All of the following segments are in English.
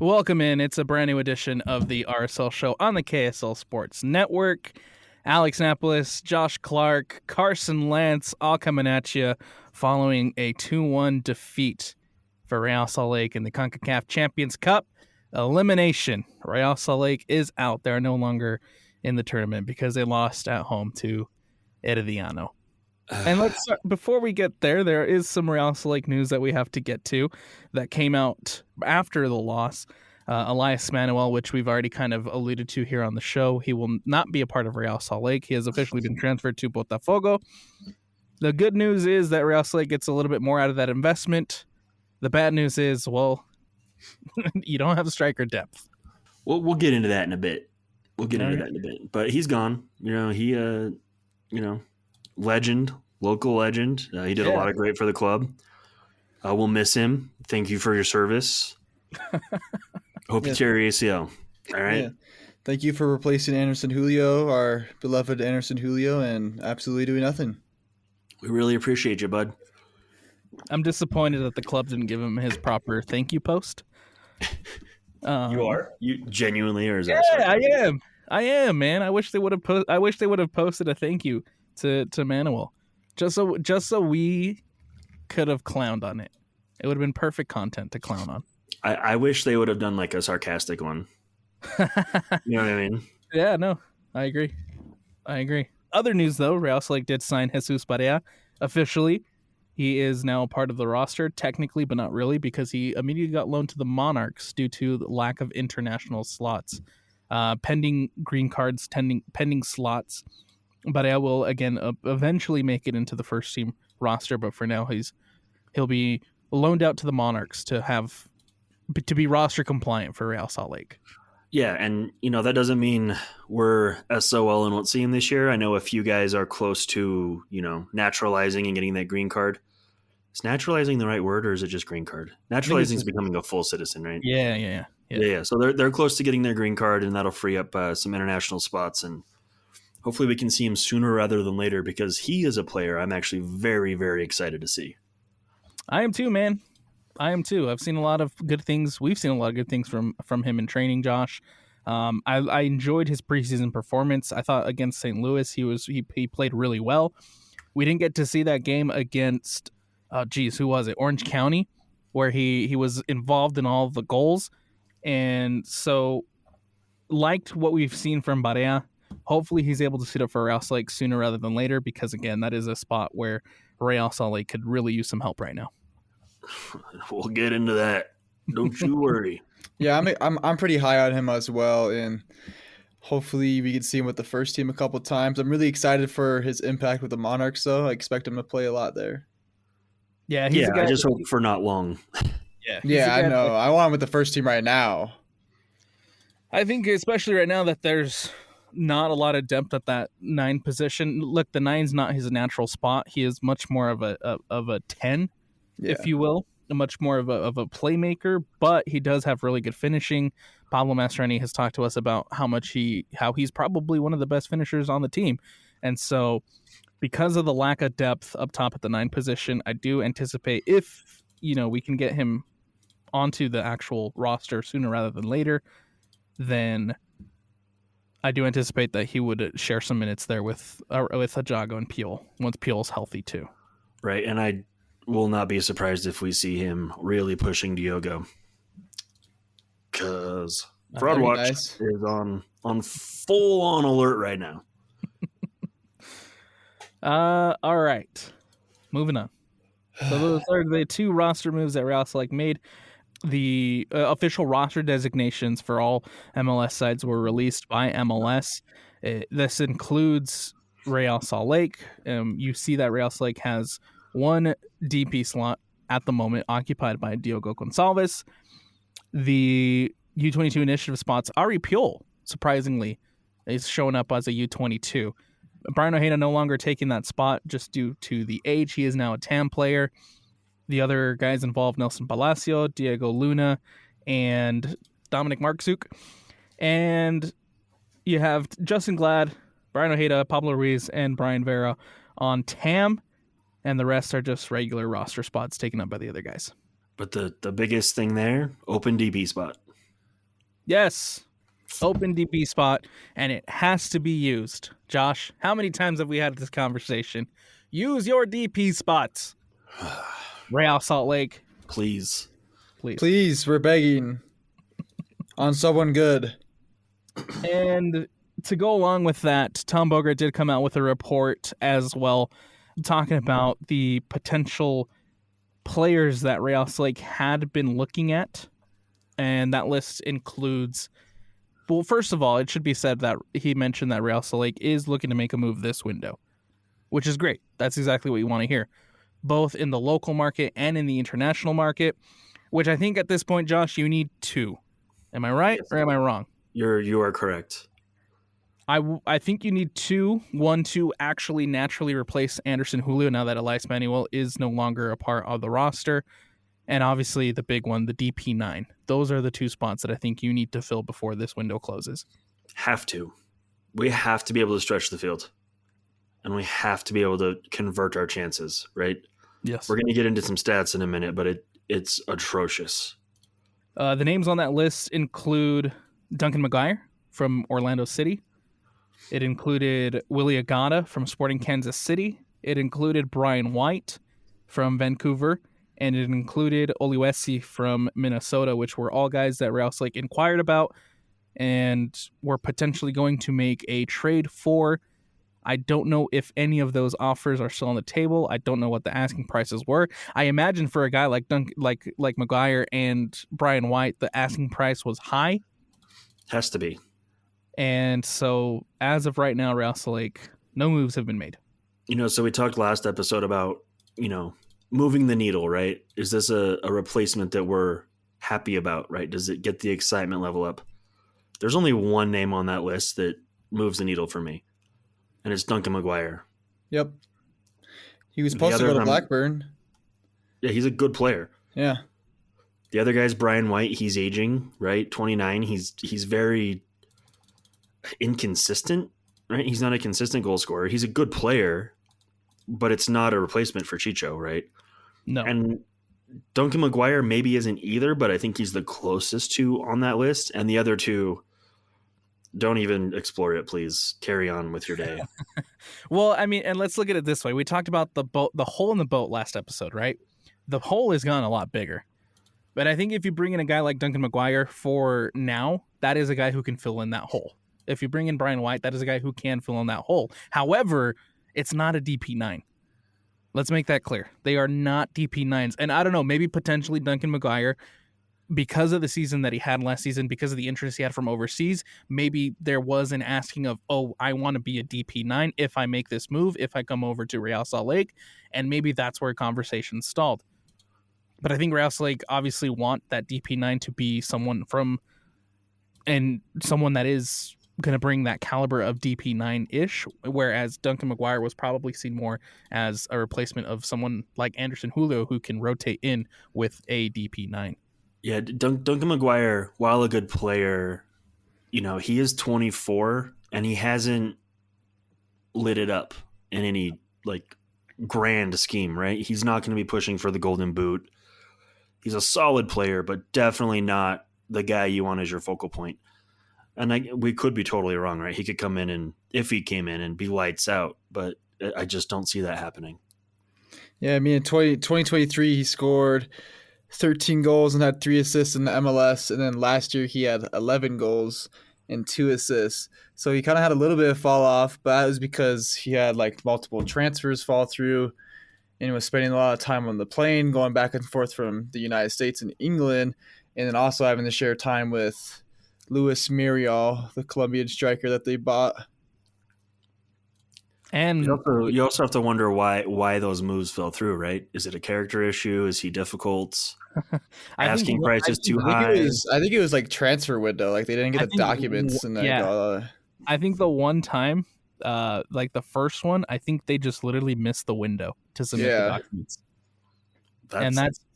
Welcome in. It's a brand new edition of the RSL Show on the KSL Sports Network. Alex Napoles, Josh Clark, Carson Lantz, all coming at you following a 2-1 defeat for Real Salt Lake in the CONCACAF Champions Cup. Elimination. Real Salt Lake is out. They're no longer in the tournament because they lost at home to Herediano. And let's start, before we get there, there is some Real Salt Lake news that we have to get to that came out after the loss. Elias Manuel, which we've already kind of alluded to here on the show, he will not be a part of Real Salt Lake. He has officially been transferred to Botafogo. The good news is that Real Salt Lake gets a little bit more out of that investment. The bad news is, well, you don't have striker depth. We'll get into that in a bit. But he's gone. Legend, local legend. He did a lot of great for the club. We'll miss him. Thank you for your service. Hope you tear your ACL. All right. Yeah. Thank you for replacing Anderson Julio, our beloved Anderson Julio, and absolutely doing nothing. We really appreciate you, bud. I'm disappointed that the club didn't give him his proper thank you post. You are? You genuinely, or is that? Yeah, I am, man. I wish they would have posted a thank you to Manuel, just so we could have clowned on it. It would have been perfect content to clown on. I wish they would have done like a sarcastic one. You know what I mean? Yeah, no, I agree. Other news though, Real Salt Lake did sign Jesus Barea officially. He is now part of the roster, technically, but not really, because he immediately got loaned to the Monarchs due to the lack of international slots, pending green cards, pending slots. Barea will again eventually make it into the first team roster, but for now he'll be loaned out to the Monarchs to be roster compliant for Real Salt Lake. Yeah, and that doesn't mean we're SOL and won't see him this year. I know a few guys are close to naturalizing and getting that green card. Is naturalizing the right word, or is it just green card? Naturalizing is becoming a full citizen, right? Yeah. So they're close to getting their green card, and that'll free up some international spots, and hopefully we can see him sooner rather than later, because he is a player I'm actually very, very excited to see. I am too, man. I've seen a lot of good things. We've seen a lot of good things from him in training, Josh. I enjoyed his preseason performance. I thought against St. Louis he played really well. We didn't get to see that game against who was it? Orange County, where he was involved in all of the goals. And so liked what we've seen from Barea. Hopefully he's able to suit up for Real Salt Lake sooner rather than later, because again, that is a spot where Real Salt Lake could really use some help right now. We'll get into that. Don't you worry. Yeah, I'm pretty high on him as well, and hopefully we can see him with the first team a couple of times. I'm really excited for his impact with the Monarchs, though. I expect him to play a lot there. Yeah, I just hope for not long. Yeah, I know. I want him with the first team right now. I think especially right now that there's not a lot of depth at that 9 position. Look, the 9's not his natural spot. He is much more of a 10. If you will, much more of a playmaker, but he does have really good finishing. Pablo Mastroeni has talked to us about how he's probably one of the best finishers on the team. And so because of the lack of depth up top at the 9 position, I do anticipate if, we can get him onto the actual roster sooner rather than later, then I do anticipate that he would share some minutes there with Ajago and Peel, once Peel's healthy too. Right, and I will not be surprised if we see him really pushing Diogo, because Fraud Watch is on full on alert right now. All right, moving on. So those are the 2 roster moves that Real Salt Lake made. The official roster designations for all MLS sides were released by MLS. This includes Real Salt Lake. You see that Real Salt Lake has 1 DP slot at the moment occupied by Diogo Gonçalves. The U22 initiative spots, Ari Puyol, surprisingly, is showing up as a U22. Brian Ojeda no longer taking that spot just due to the age. He is now a TAM player. The other guys involved, Nelson Palacio, Diego Luna, and Dominic Marczuk. And you have Justin Glad, Brian Ojeda, Pablo Ruiz, and Brian Vera on TAM. And the rest are just regular roster spots taken up by the other guys. But the biggest thing there, open DB spot. Yes. Open DP spot, and it has to be used. Josh, how many times have we had this conversation? Use your DP spots. Real Salt Lake, Please. Please, we're begging on someone good. And to go along with that, Tom Bogert did come out with a report as well, talking about the potential players that Real Salt Lake had been looking at. And that list includes, well, first of all, it should be said that he mentioned that Real Salt Lake is looking to make a move this window, which is great. That's exactly what you want to hear, both in the local market and in the international market, which I think at this point, Josh, you need 2. Am I right or am I wrong? You are correct. I think you need 2. 1 to actually naturally replace Anderson Julio now that Elias Manuel is no longer a part of the roster. And obviously the big one, the DP9. Those are the 2 spots that I think you need to fill before this window closes. Have to. We have to be able to stretch the field. And we have to be able to convert our chances, right? Yes. We're going to get into some stats in a minute, but it's atrocious. The names on that list include Duncan McGuire from Orlando City. It included Willie Agata from Sporting Kansas City. It included Brian White from Vancouver. And it included Oluwesi from Minnesota, which were all guys that Real Salt Lake inquired about and were potentially going to make a trade for. I don't know if any of those offers are still on the table. I don't know what the asking prices were. I imagine for a guy like McGuire and Brian White, the asking price was high. Has to be. And so as of right now, Real Salt Lake, no moves have been made. So we talked last episode about, moving the needle, right? Is this a replacement that we're happy about, right? Does it get the excitement level up? There's only one name on that list that moves the needle for me, and it's Duncan McGuire. Yep. He was supposed to go to Blackburn. Yeah, he's a good player. Yeah. The other guy's Brian White. He's aging, right? 29. He's very inconsistent, right? He's not a consistent goal scorer. He's a good player, but it's not a replacement for Chicho, right? No. And Duncan McGuire maybe isn't either, but I think he's the closest to on that list. And the other 2, don't even explore it, please. Carry on with your day. Well, I mean, and let's look at it this way. We talked about the hole in the boat last episode, right? The hole has gone a lot bigger. But I think if you bring in a guy like Duncan McGuire for now, that is a guy who can fill in that hole. If you bring in Brian White, that is a guy who can fill in that hole. However, it's not a DP9. Let's make that clear. They are not DP9s. And I don't know, maybe potentially Duncan McGuire, because of the season that he had last season, because of the interest he had from overseas, maybe there was an asking of, I want to be a DP9 if I make this move, if I come over to Real Salt Lake. And maybe that's where conversation stalled. But I think Real Salt Lake obviously want that DP9 to be someone that is going to bring that caliber of DP9-ish, whereas Duncan McGuire was probably seen more as a replacement of someone like Anderson Julio who can rotate in with a DP9. Yeah, Duncan McGuire, while a good player, he is 24 and he hasn't lit it up in any grand scheme, right? He's not going to be pushing for the golden boot. He's a solid player, but definitely not the guy you want as your focal point. And we could be totally wrong, right? He could come in and if he came in and be lights out, but I just don't see that happening. Yeah, I mean, in 2023, he scored 13 goals and had 3 assists in the MLS. And then last year, he had 11 goals and 2 assists. So he kind of had a little bit of fall off, but that was because he had multiple transfers fall through and was spending a lot of time on the plane, going back and forth from the United States and England, and then also having to share time with Luis Muriel, the Colombian striker that they bought. And you also have to wonder why those moves fell through, right? Is it a character issue? Is he difficult? Asking prices too high? I think it was transfer window. They didn't get the documents. I think the one time, the first one, I think they just literally missed the window to submit the documents.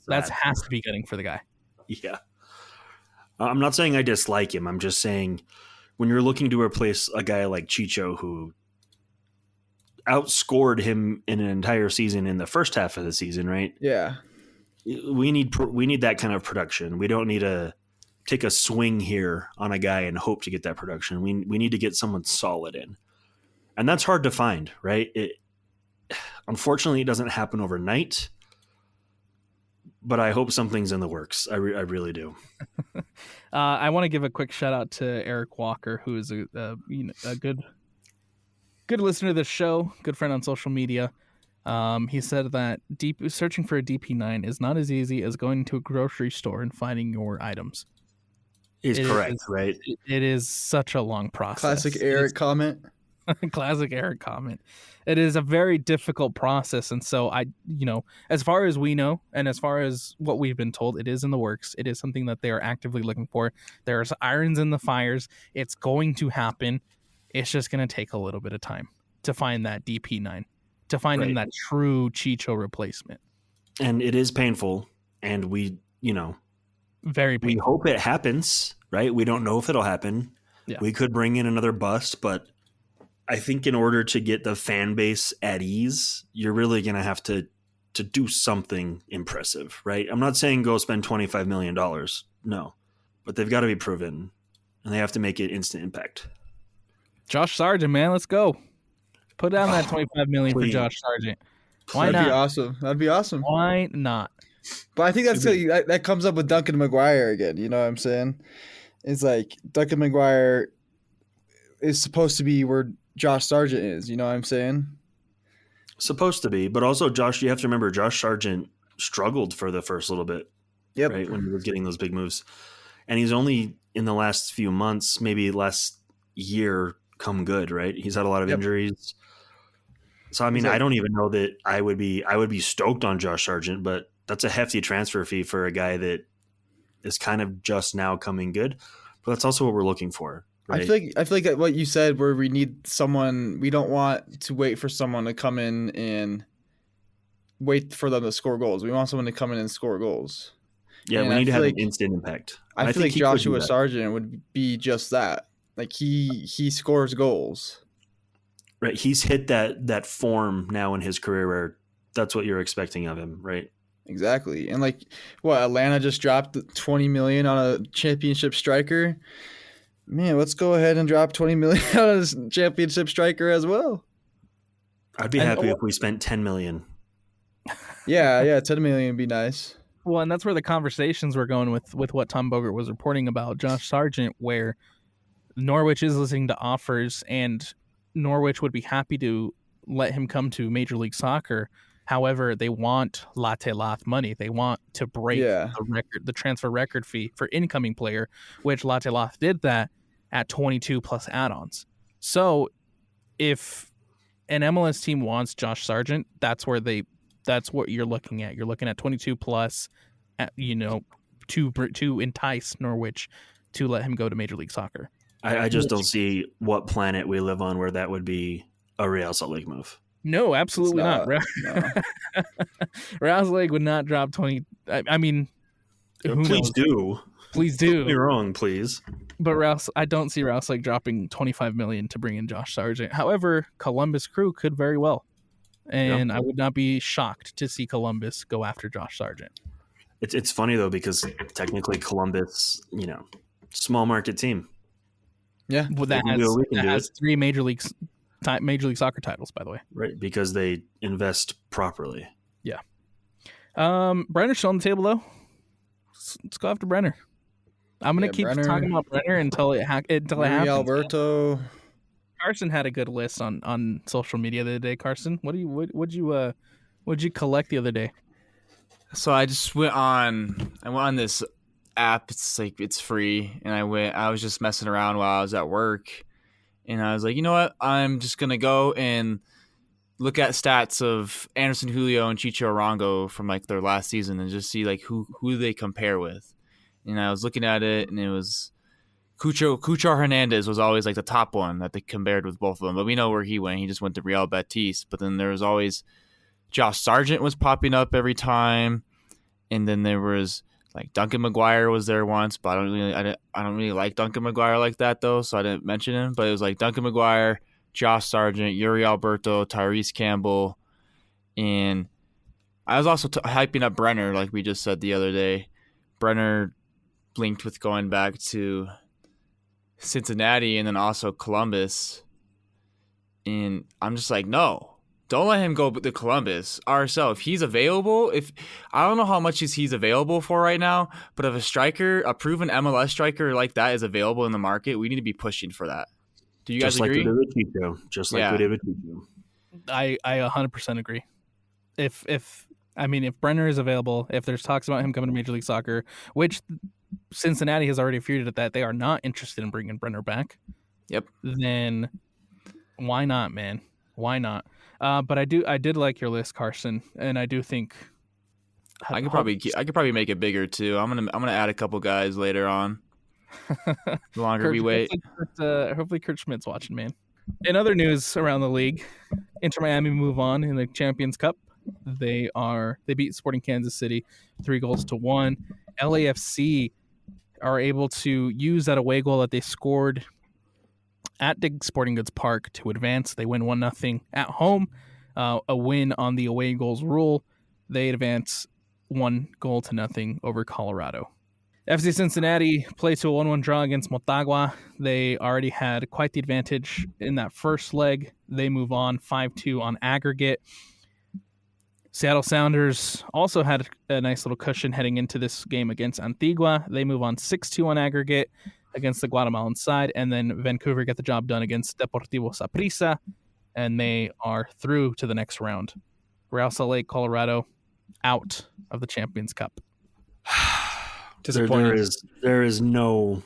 That's has to be gutting for the guy. Yeah. I'm not saying I dislike him. I'm just saying when you're looking to replace a guy like Chicho who outscored him in an entire season in the first half of the season, right? Yeah. We need that kind of production. We don't need a take a swing here on a guy and hope to get that production. We need to get someone solid in. And that's hard to find, right? Unfortunately, it doesn't happen overnight, but I hope something's in the works. I really do. I want to give a quick shout out to Eric Walker, who is a good listener to this show, good friend on social media. He said that searching for a DP9 is not as easy as going to a grocery store and finding your items. He's correct, right? It is such a long process. Classic Eric comment. Classic Eric comment. It is a very difficult process, and so as far as we know, and as far as what we've been told, it is in the works. It is something that they are actively looking for. There's irons in the fires. It's going to happen. It's just going to take a little bit of time to find that DP9, to find him that true Chicho replacement. And it is painful, and we very painful. We hope it happens, right? We don't know if it'll happen. Yeah. We could bring in another bust, but I think in order to get the fan base at ease, you're really going to have to do something impressive, right? I'm not saying go spend $25 million. No, but they've got to be proven, and they have to make it instant impact. Josh Sargent, man, let's go. Put down that $25 million for Josh Sargent. Why That'd not? be awesome. That'd be awesome. Why not? But I think that comes up with Duncan McGuire again. You know what I'm saying? It's like Duncan McGuire is supposed to be where Josh Sargent is. You know what I'm saying? Supposed to be, but also Josh. You have to remember, Josh Sargent struggled for the first little bit. Yep. Right, when he was getting those big moves, and he's only in the last few months, maybe last year, come good. Right, he's had a lot of injuries. So I mean, I don't even know that I would be stoked on Josh Sargent, but that's a hefty transfer fee for a guy that is kind of just now coming good. But that's also what we're looking for. Right? I feel like what you said, where we need someone, we don't want to wait for someone to come in and wait for them to score goals. We want someone to come in and score goals. Yeah, and we need to have an instant impact. I feel like Joshua Sargent would be just that. Like he scores goals. Right, he's hit that form now in his career where that's what you're expecting of him, right? Exactly. And like Atlanta just dropped $20 million on a championship striker. Man, let's go ahead and drop $20 million on a championship striker as well. I'd be happy if we spent $10 million. Yeah, $10 million would be nice. Well, and that's where the conversations were going with what Tom Bogert was reporting about Josh Sargent, where Norwich is listening to offers, and Norwich would be happy to let him come to Major League Soccer. However, they want latte lath money. They want to break the transfer record fee for incoming player, which latte lath did that at 22 plus add-ons. So if an MLS team wants Josh Sargent, that's what you're looking at. You're looking at 22 plus, to entice Norwich to let him go to Major League Soccer. I just don't see what planet we live on where that would be a Real Salt Lake move. No, absolutely not. No. Real Salt Lake would not drop 20. I mean, please do. Please do. Don't be wrong, please. But I don't see Real Salt Lake dropping $25 million to bring in Josh Sargent. However, Columbus Crew could very well, and I would not be shocked to see Columbus go after Josh Sargent. It's funny though, because technically Columbus, small market team. Yeah, well, that has 3 Major League Soccer titles, by the way. Right, because they invest properly. Yeah. Brenner's still on the table, though. Let's go after Brenner. I'm going to keep talking about Brenner until it happens. Alberto. Carson had a good list on social media the other day. Carson, what'd you collect the other day? So I just went on this app. It's free, and I was just messing around while I was at work, and I was like, you know what, I'm just gonna go and look at stats of Anderson Julio and Chicho Arango from their last season and just see who they compare with. And I was looking at it, and it was Cucho Hernandez was always the top one that they compared with both of them, but we know where he went. He just went to Real Betis. But then there was always Josh Sargent was popping up every time, and then there was Duncan McGuire was there once, but I don't really like Duncan McGuire like that though, so I didn't mention him. But it was Duncan McGuire, Josh Sargent, Yuri Alberto, Tyrese Campbell, and I was also hyping up Brenner, like we just said the other day. Brenner linked with going back to Cincinnati and then also Columbus. And I'm just like, no, don't let him go to Columbus. RSL, if he's available, I don't know how much he's available for right now, but if a striker, a proven MLS striker like that is available in the market, we need to be pushing for that. Do you guys agree? Just like we did with Chico. I 100% agree. If Brenner is available, if there's talks about him coming to Major League Soccer, which Cincinnati has already feared at that, they are not interested in bringing Brenner back. Yep. Then why not, man? Why not? But I did like your list, Carson, and I do think I could probably make it bigger too. I'm gonna add a couple guys later on. The longer we wait. Hopefully Kurt Schmidt's watching, man. In other news around the league, Inter Miami move on in the Champions Cup. They beat Sporting Kansas City 3-1. LAFC are able to use that away goal that they scored at Dig Sporting Goods Park to advance. They win 1-0 at home. A win on the away goals rule. They advance 1-0 over Colorado. FC Cincinnati play to a 1-1 draw against Motagua. They already had quite the advantage in that first leg. They move on 5-2 on aggregate. Seattle Sounders also had a nice little cushion heading into this game against Antigua. They move on 6-2 on aggregate against the Guatemalan side, and then Vancouver get the job done against Deportivo Saprissa, and they are through to the next round. Real Salt Lake, Colorado, out of the Champions Cup. There is no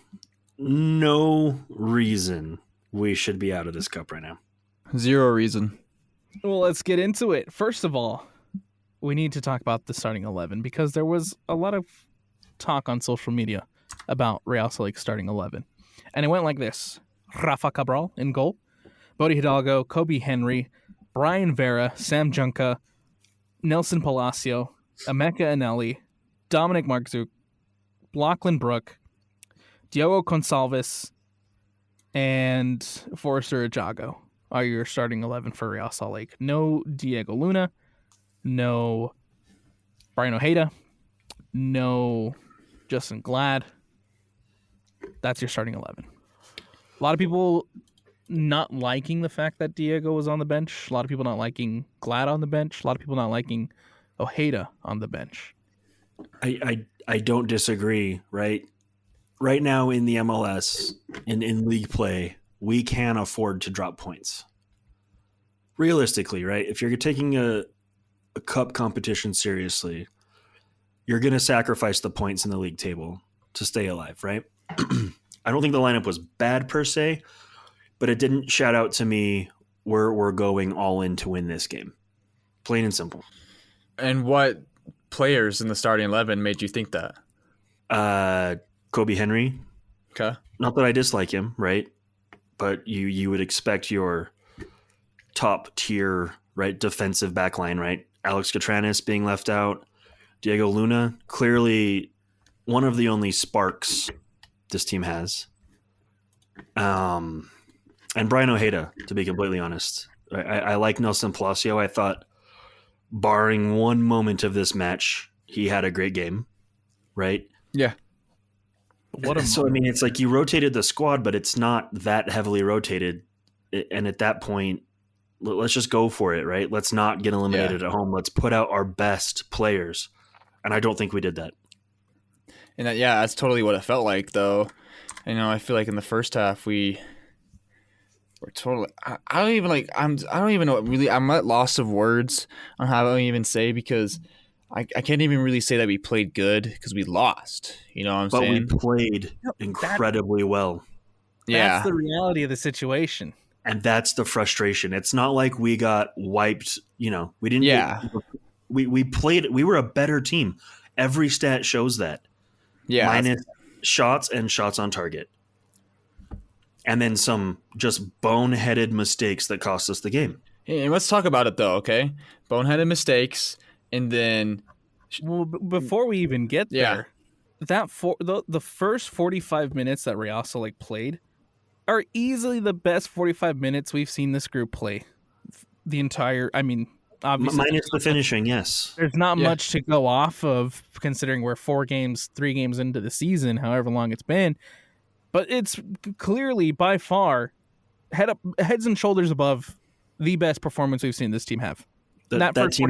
reason we should be out of this cup right now. Zero reason. Well, let's get into it. First of all, we need to talk about the starting 11 because there was a lot of talk on social media about Real Salt Lake starting 11. And it went like this. Rafa Cabral in goal. Bodie Hidalgo, Kobe Henry, Brian Vera, Sam Junca, Nelson Palacio, Emeka Anelli, Dominic Markzuk, Lachlan Brook, Diogo Gonçalves, and Forrester Ajago are your starting 11 for Real Salt Lake. No Diego Luna, no Brian Ojeda, no Justin Glad. That's your starting 11. A lot of people not liking the fact that Diego was on the bench. A lot of people not liking Glad on the bench. A lot of people not liking Ojeda on the bench. I don't disagree, right? Right now in the MLS, in league play, we can afford to drop points. Realistically, right? If you're taking a cup competition seriously, you're going to sacrifice the points in the league table to stay alive, right? I don't think the lineup was bad per se, but it didn't shout out to me we're going all in to win this game. Plain and simple. And what players in the starting 11 made you think that? Kobe Henry. Okay. Not that I dislike him, right? But you would expect your top tier, right, defensive backline, right? Alex Catranis being left out. Diego Luna, clearly one of the only sparks this team has. And Brian Ojeda, to be completely honest. I like Nelson Palacio. I thought, barring one moment of this match, he had a great game, right? Yeah. So, I mean, it's like you rotated the squad, but it's not that heavily rotated. And at that point, let's just go for it, right? Let's not get eliminated at home. Let's put out our best players. And I don't think we did that. And that's totally what it felt like, though. I feel like in the first half we're totally. I don't even know what really. I'm at loss of words on how I even say because I can't even really say that we played good because we lost. You know what I'm saying? But we played incredibly well. That's the reality of the situation. And that's the frustration. It's not like we got wiped. We didn't. Yeah. We played. We were a better team. Every stat shows that. Yeah. Minus shots and shots on target. And then some just boneheaded mistakes that cost us the game. And let's talk about it, though, okay? Boneheaded mistakes, and then... Well, before we even get there, the first 45 minutes that Real Salt Lake played are easily the best 45 minutes we've seen this group play. The entire... Obviously, Minus the finishing, yes. there's not much to go off of considering we're 3 games into the season, however long it's been. But it's clearly by far heads and shoulders above the best performance we've seen this team have. That team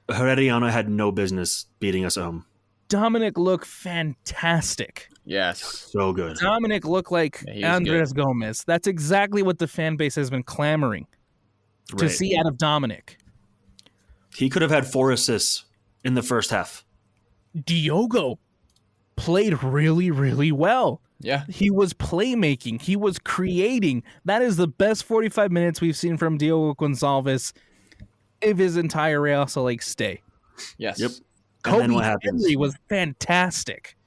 Herediano had no business beating us at home. Dominic looked fantastic. Yes. So good. Dominic looked like Andres Gomez. That's exactly what the fan base has been clamoring to see out of Dominic. He could have had 4 assists in the first half. Diogo played really, really well. Yeah. He was playmaking. He was creating. That is the best 45 minutes we've seen from Diogo Gonçalves of his entire Real Salt Lake stay. Yes. Yep. Kobe Henry was fantastic.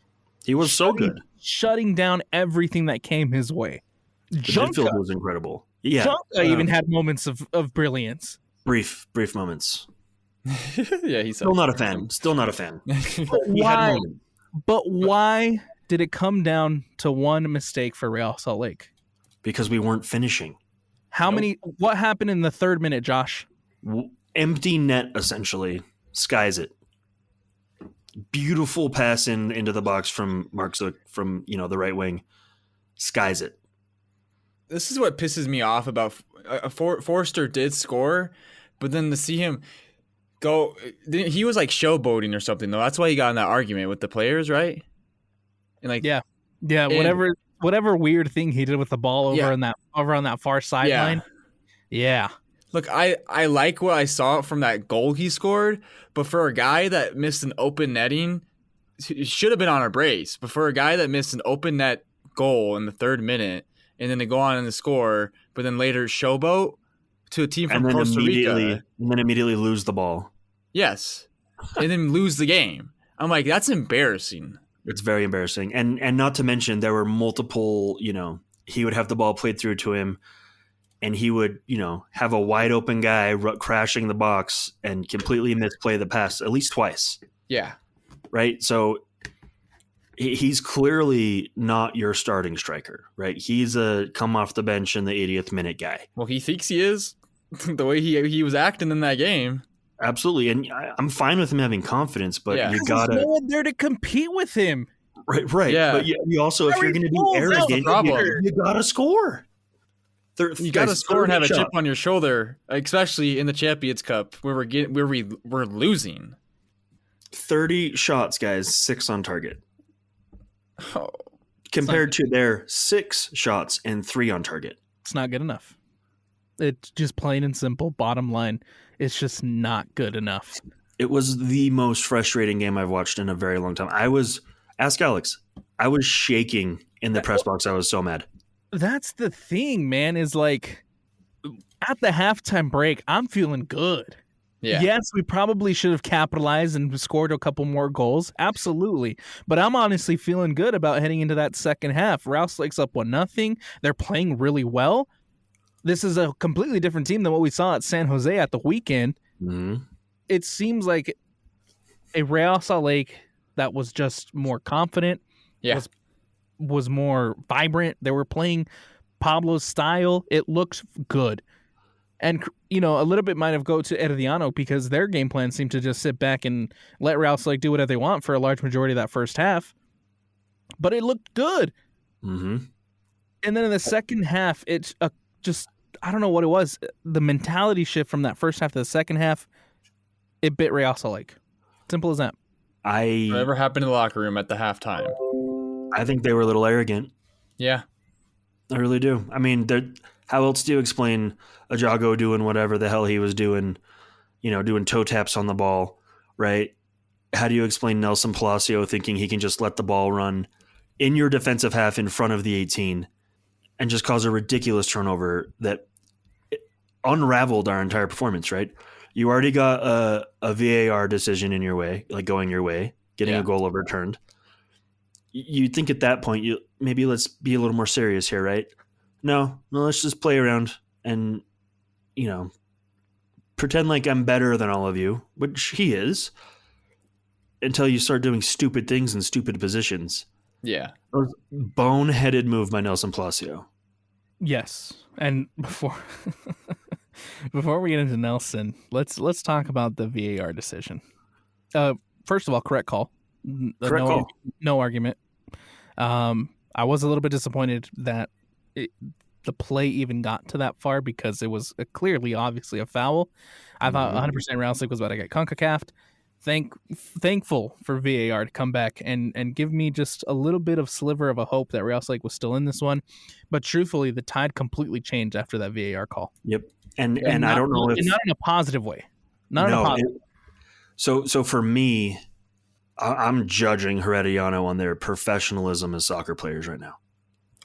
He was so good. Shutting down everything that came his way. The midfield was incredible. Yeah. Junka even had moments of brilliance. Brief moments. Yeah, he's still not a fan. Still not a fan. But why did it come down to one mistake for Real Salt Lake? Because we weren't finishing. What happened in the 3rd minute, Josh? Empty net, essentially. Skies it. Beautiful pass into the box from Mark Zook from the right wing. Skies it. This is what pisses me off about Forster did score, but then to see him go, he was like showboating or something though. That's why he got in that argument with the players, right? And whatever weird thing he did with the ball over on that far sideline. Yeah. Look, I like what I saw from that goal he scored, but for a guy that missed an open netting, it should have been on a brace. But for a guy that missed an open net goal in the 3rd minute, and then to go on and the score, but then later showboat to a team from Costa Rica, and then immediately lose the ball. Yes, and then lose the game. I'm like, that's embarrassing. It's very embarrassing, and not to mention there were multiple. He would have the ball played through to him. And he would, have a wide open guy crashing the box and completely misplay the pass at least twice. Yeah. Right? So he's clearly not your starting striker, right? He's a come off the bench in the 80th minute guy. Well, he thinks he is the way he was acting in that game. Absolutely. And I'm fine with him having confidence, but you got to. There's no one there to compete with him. Right. Yeah. But you also, if you're going to be arrogant, you got to score. You got to score and have a chip on your shoulder, especially in the Champions Cup where we're losing. 30 shots, guys, 6 on target. Oh, compared to their 6 shots and 3 on target. It's not good enough. It's just plain and simple. Bottom line, it's just not good enough. It was the most frustrating game I've watched in a very long time. Ask Alex. I was shaking in the press box. I was so mad. That's the thing, man, is like at the halftime break, I'm feeling good. Yeah. Yes, we probably should have capitalized and scored a couple more goals. Absolutely. But I'm honestly feeling good about heading into that second half. Real Salt Lake's up 1-0. They're playing really well. This is a completely different team than what we saw at San Jose at the weekend. Mm-hmm. It seems like a Real Salt Lake that was just more confident. Yeah. Was more vibrant. They were playing Pablo's style. It looked good. And, a little bit might have go to Herediano because their game plan seemed to just sit back and let Real Salt Lake do whatever they want for a large majority of that first half. But it looked good. Mm-hmm. And then in the second half, it's I don't know what it was. The mentality shift from that first half to the second half, it bit Real Salt Lake. Simple as that. Whatever happened in the locker room at the halftime? I think they were a little arrogant. Yeah. I really do. I mean, how else do you explain Ajago doing whatever the hell he was doing, doing toe taps on the ball, right? How do you explain Nelson Palacio thinking he can just let the ball run in your defensive half in front of the 18 and just cause a ridiculous turnover that unraveled our entire performance, right? You already got a VAR decision in your way, like going your way, getting a goal overturned. You think at that point, maybe let's be a little more serious here, right? No, let's just play around and, pretend like I'm better than all of you, which he is, until you start doing stupid things in stupid positions. Yeah. Boneheaded move by Nelson Palacio. Yes. And before Before we get into Nelson, let's talk about the VAR decision. First of all, correct call. Correct call. No argument. I was a little bit disappointed that the play even got to that far because it was clearly, obviously, a foul. I thought 100% Real Slick was about to get CONCACAF'd. Thankful for VAR to come back and give me just a little bit of sliver of a hope that Real Slick was still in this one. But truthfully, the tide completely changed after that VAR call. Yep. And I don't know if not in a positive way. So for me, I'm judging Herediano on their professionalism as soccer players right now.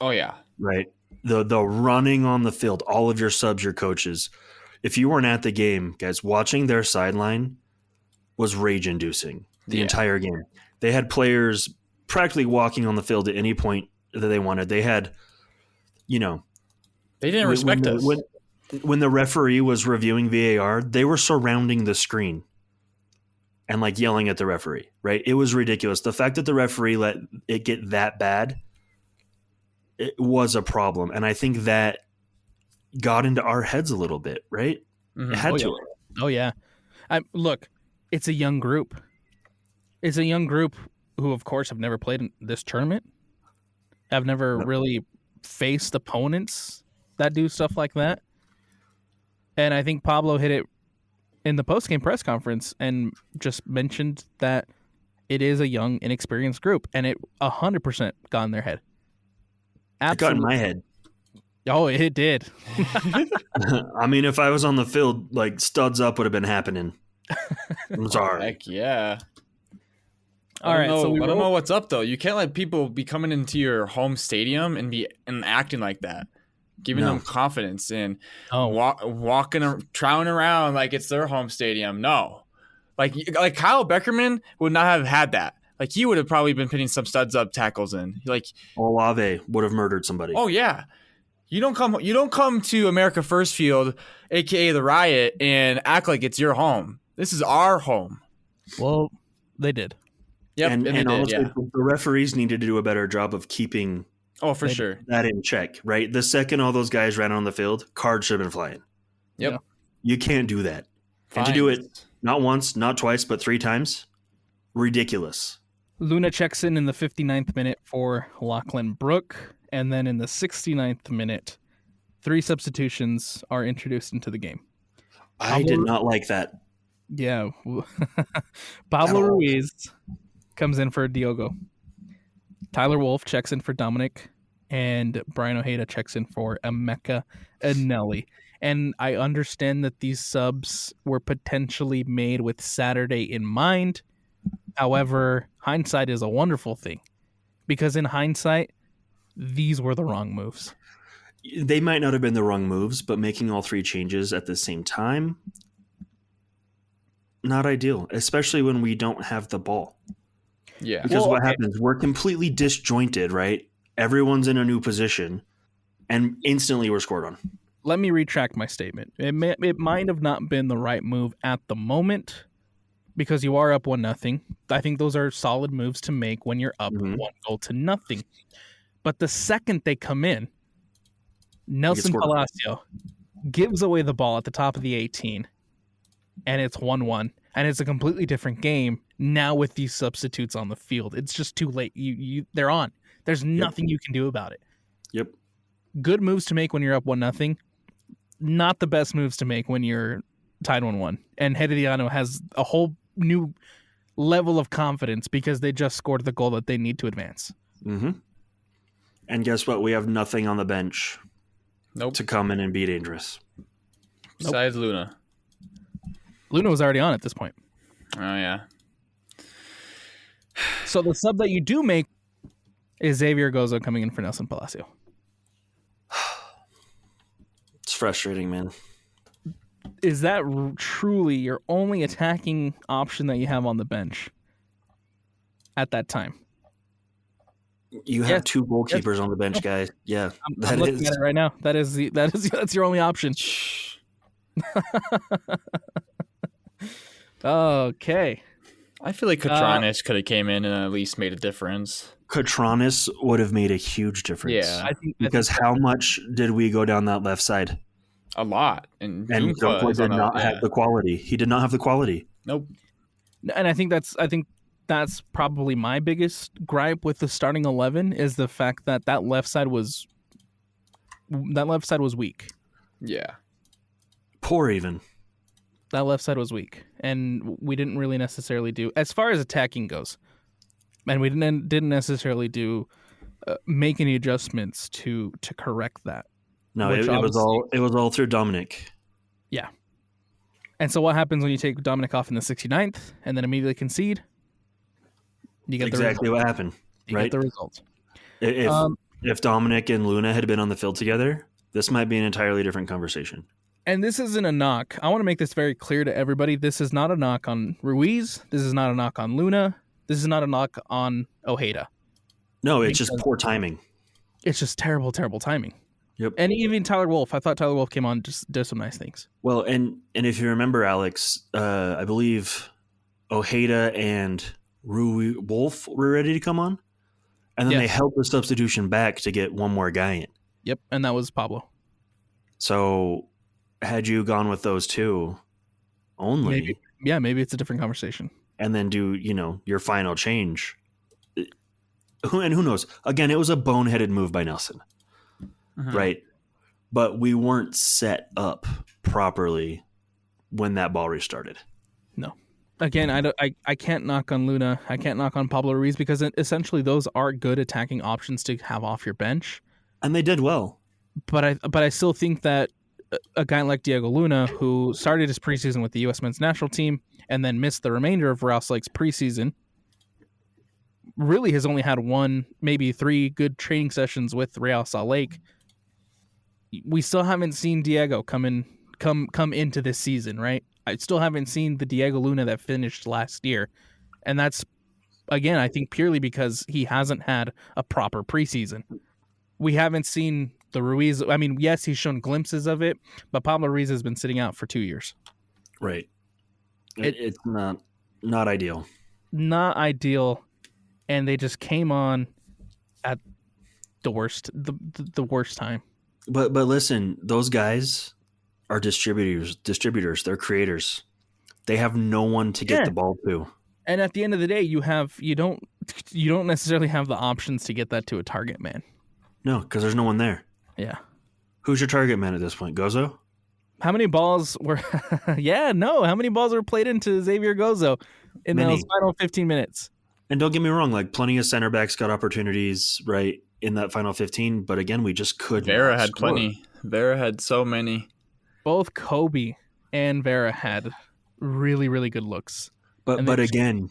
Oh yeah. Right. The running on the field, all of your subs, your coaches. If you weren't at the game, guys, watching their sideline was rage-inducing the entire game. They had players practically walking on the field at any point that they wanted. They had, they didn't respect us. When the referee was reviewing VAR, they were surrounding the screen and like yelling at the referee, right? It was ridiculous. The fact that the referee let it get that bad, it was a problem. And I think that got into our heads a little bit, right? Mm-hmm. It had to. Oh, yeah. Look, it's a young group. It's a young group who, of course, have never played in this tournament, have never really faced opponents that do stuff like that. And I think Pablo hit it in the post-game press conference and just mentioned that it is a young, inexperienced group, and it 100% got in their head. Absolutely. It got in my head. Oh, it did. I mean, if I was on the field, like studs up would have been happening. I'm sorry. Heck yeah. I don't know what's up though. You can't let people be coming into your home stadium and acting like that, giving them confidence and trouting around like it's their home stadium. No, like Kyle Beckerman would not have had that. Like he would have probably been putting some studs up tackles in. Like Olave would have murdered somebody. Oh yeah. You don't come to America First Field, aka the Riot, and act like it's your home. This is our home. Well, they did. Yep, and honestly, the referees needed to do a better job of keeping sure that in check, right? The second all those guys ran on the field, cards should have been flying. Yep. Yeah. You can't do that. Fine. And to do it not once, not twice, but 3 times, ridiculous. Luna checks in the 59th minute for Lachlan Brook, and then in the 69th minute, 3 substitutions are introduced into the game. I did not like that. Yeah. Pablo Ruiz comes in for Diogo. Tyler Wolf checks in for Dominic, and Brian Ojeda checks in for Emeka Anelli. And I understand that these subs were potentially made with Saturday in mind. However, hindsight is a wonderful thing, because in hindsight, these were the wrong moves. They might not have been the wrong moves, but making all 3 changes at the same time, not ideal, especially when we don't have the ball. Yeah. Because what happens? We're completely disjointed, right? Everyone's in a new position, and instantly we're scored on. Let me retract my statement. It might have not been the right move at the moment, because you are up 1-0. I think those are solid moves to make when you're up 1-0. But the second they come in, Nelson Palacio gives away the ball at the top of the 18, and it's 1-1. And it's a completely different game now with these substitutes on the field. It's just too late. They're on. There's nothing you can do about it. Yep. Good moves to make when you're up 1-0. Not the best moves to make when you're tied 1-1. And Herediano has a whole new level of confidence because they just scored the goal that they need to advance. Mm-hmm. And guess what? We have nothing on the bench to come in and be dangerous. Besides Luna. Luna was already on at this point. Oh, yeah. So the sub that you do make is Xavier Gozo coming in for Nelson Palacio. It's frustrating, man. Is that truly your only attacking option that you have on the bench at that time? You have 2 goalkeepers on the bench, guys. Yeah, I'm looking at it right now. That's your only option. Okay. I feel like Katranis could have came in and at least made a difference. Katranis would have made a huge difference. Yeah. Because how much did we go down that left side? a lot. And Junqua did not have the quality. He did not have the quality. Nope. And I think that's probably my biggest gripe with the starting 11 is the fact that left side was weak. Yeah. Poor even. That left side was weak, and we didn't really necessarily do as far as attacking goes, and we didn't necessarily do make any adjustments to correct that. No, it was all through Dominic. Yeah. And so what happens when you take Dominic off in the 69th and then immediately concede? You get exactly what happened. You right? get the result. If Dominic and Luna had been on the field together, this might be an entirely different conversation. And this isn't a knock. I want to make this very clear to everybody. This is not a knock on Ruiz. This is not a knock on Luna. This is not a knock on Ojeda. No, it's just poor timing. It's just terrible, terrible timing. Yep. And even Tyler Wolff. I thought Tyler Wolff came on just did some nice things. Well, and if you remember, Alex, I believe Ojeda and Wolff were ready to come on. And then they held the substitution back to get one more guy in. Yep, and that was Pablo. So had you gone with those two only, maybe it's a different conversation. And then do, your final change. And who knows? Again, it was a boneheaded move by Nelson. Right? But we weren't set up properly when that ball restarted. No. Again, I can't knock on Luna. I can't knock on Pablo Ruiz because essentially those are good attacking options to have off your bench. And they did well. But I still think that a guy like Diego Luna, who started his preseason with the U.S. men's national team and then missed the remainder of Real Lake's preseason, really has only had 1, maybe 3 good training sessions with Real Salt Lake. We still haven't seen Diego come into this season, right? I still haven't seen the Diego Luna that finished last year. And that's, again, I think purely because he hasn't had a proper preseason. We haven't seen the Ruiz. I mean, yes, he's shown glimpses of it, but Pablo Ruiz has been sitting out for 2 years. Right. It's not ideal. Not ideal. And they just came on at the worst time. But listen, those guys are distributors. They're creators. They have no one to get the ball to. And at the end of the day, you don't necessarily have the options to get that to a target man. No, because there's no one there. Yeah. Who's your target man at this point? Gozo? How many balls were How many balls were played into Xavier Gozo in those final 15 minutes? And don't get me wrong, like plenty of center backs got opportunities, right, in that final 15, but again, we just couldn't. Vera had plenty. Vera had so many. Both Kobe and Vera had really, really good looks. But again,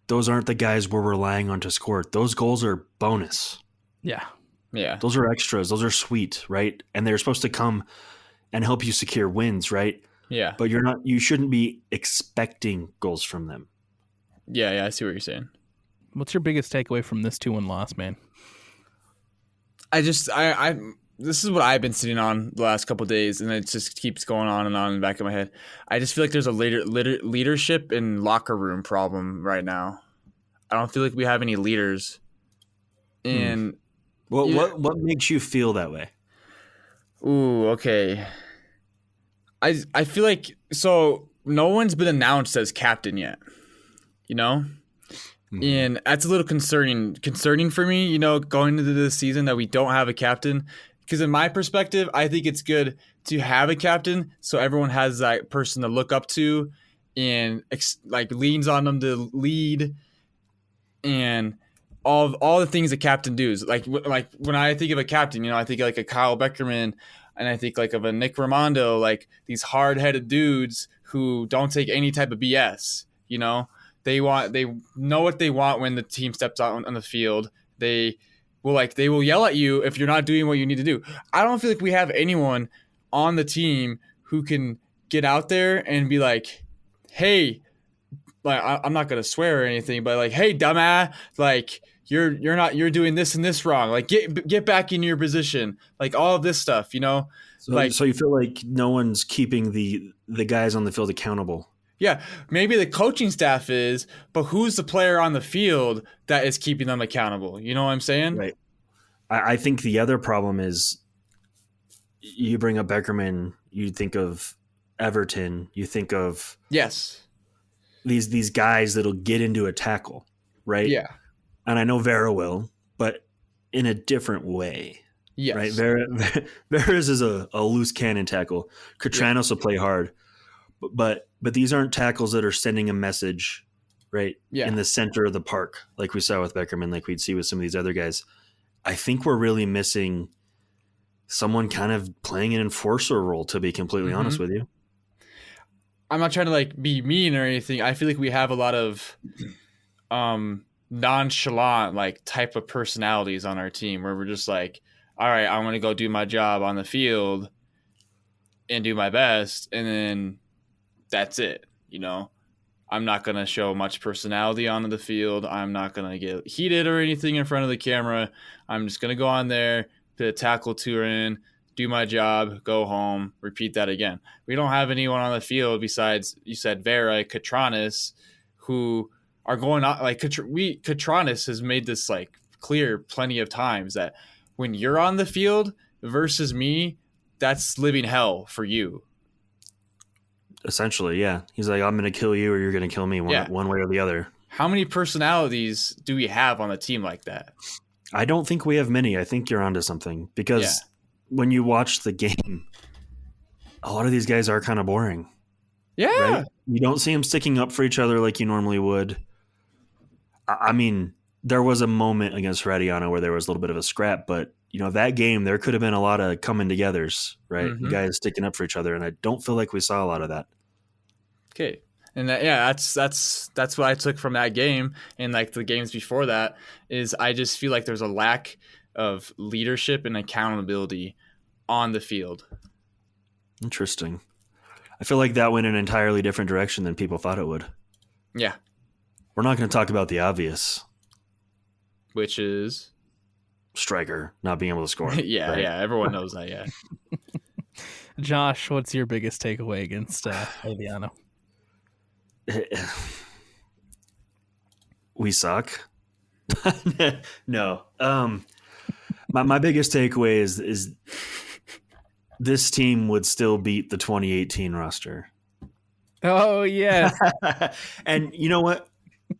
those aren't the guys we're relying on to score. Those goals are bonus. Yeah. Yeah. Those are extras. Those are sweet, right? And they're supposed to come and help you secure wins, right? Yeah. But you shouldn't be expecting goals from them. Yeah, I see what you're saying. What's your biggest takeaway from this 2-1 loss, man? This is what I've been sitting on the last couple of days, and it just keeps going on and on in the back of my head. I just feel like there's a leadership and locker room problem right now. I don't feel like we have any leaders. And what makes you feel that way? Ooh, okay. I feel like no one's been announced as captain yet. And that's a little concerning for me, going into this season that we don't have a captain. Because in my perspective, I think it's good to have a captain so everyone has that person to look up to and leans on them to lead and all the things a captain does. Like when I think of a captain, I think like a Kyle Beckerman and I think like of a Nick Raimondo, like these hard-headed dudes who don't take any type of BS, They know what they want when the team steps out on the field. They will yell at you if you're not doing what you need to do. I don't feel like we have anyone on the team who can get out there and be like, "Hey," I'm not gonna swear or anything, but like, "Hey, dumbass, like you're doing this and this wrong. Like get back in your position." Like all of this stuff, So you feel like no one's keeping the guys on the field accountable. Yeah, maybe the coaching staff is, but who's the player on the field that is keeping them accountable? You know what I'm saying? Right. I think the other problem is you bring up Beckerman, you think of Everton, you think of Yes. these guys that'll get into a tackle, right? Yeah. And I know Vera will, but in a different way. Yes. Right? Vera's is a loose cannon tackle. Catranos will play hard. But these aren't tackles that are sending a message, right? Yeah. In the center of the park, like we saw with Beckerman, like we'd see with some of these other guys. I think we're really missing someone kind of playing an enforcer role, to be completely honest with you. I'm not trying to like be mean or anything. I feel like we have a lot of nonchalant like type of personalities on our team where we're just like, all right, I'm going to go do my job on the field and do my best. And then that's it. You know, I'm not going to show much personality onto the field. I'm not going to get heated or anything in front of the camera. I'm just going to go on there, put a tackle tour in, do my job, go home, repeat that again. We don't have anyone on the field besides, you said, Vera, Catranis, who are going on. Like Catranis has made this like clear plenty of times that when you're on the field versus me, that's living hell for you. Essentially, yeah. He's like, I'm going to kill you or you're going to kill me one way or the other. How many personalities do we have on the team like that? I don't think we have many. I think you're onto something because when you watch the game, a lot of these guys are kind of boring. Yeah. Right? You don't see them sticking up for each other like you normally would. I mean, there was a moment against Herediano where there was a little bit of a scrap, but you know, that game, there could have been a lot of coming togethers, right? Mm-hmm. Guys sticking up for each other. And I don't feel like we saw a lot of that. Okay. And that's what I took from that game. And like the games before that is I just feel like there's a lack of leadership and accountability on the field. Interesting. I feel like that went in an entirely different direction than people thought it would. Yeah. We're not going to talk about the obvious. Which is? Striker not being able to score. Yeah, right? yeah. Everyone knows that, yeah. Josh, what's your biggest takeaway against Herediano? We suck. No. My biggest takeaway is this team would still beat the 2018 roster. Oh, yeah. And you know what?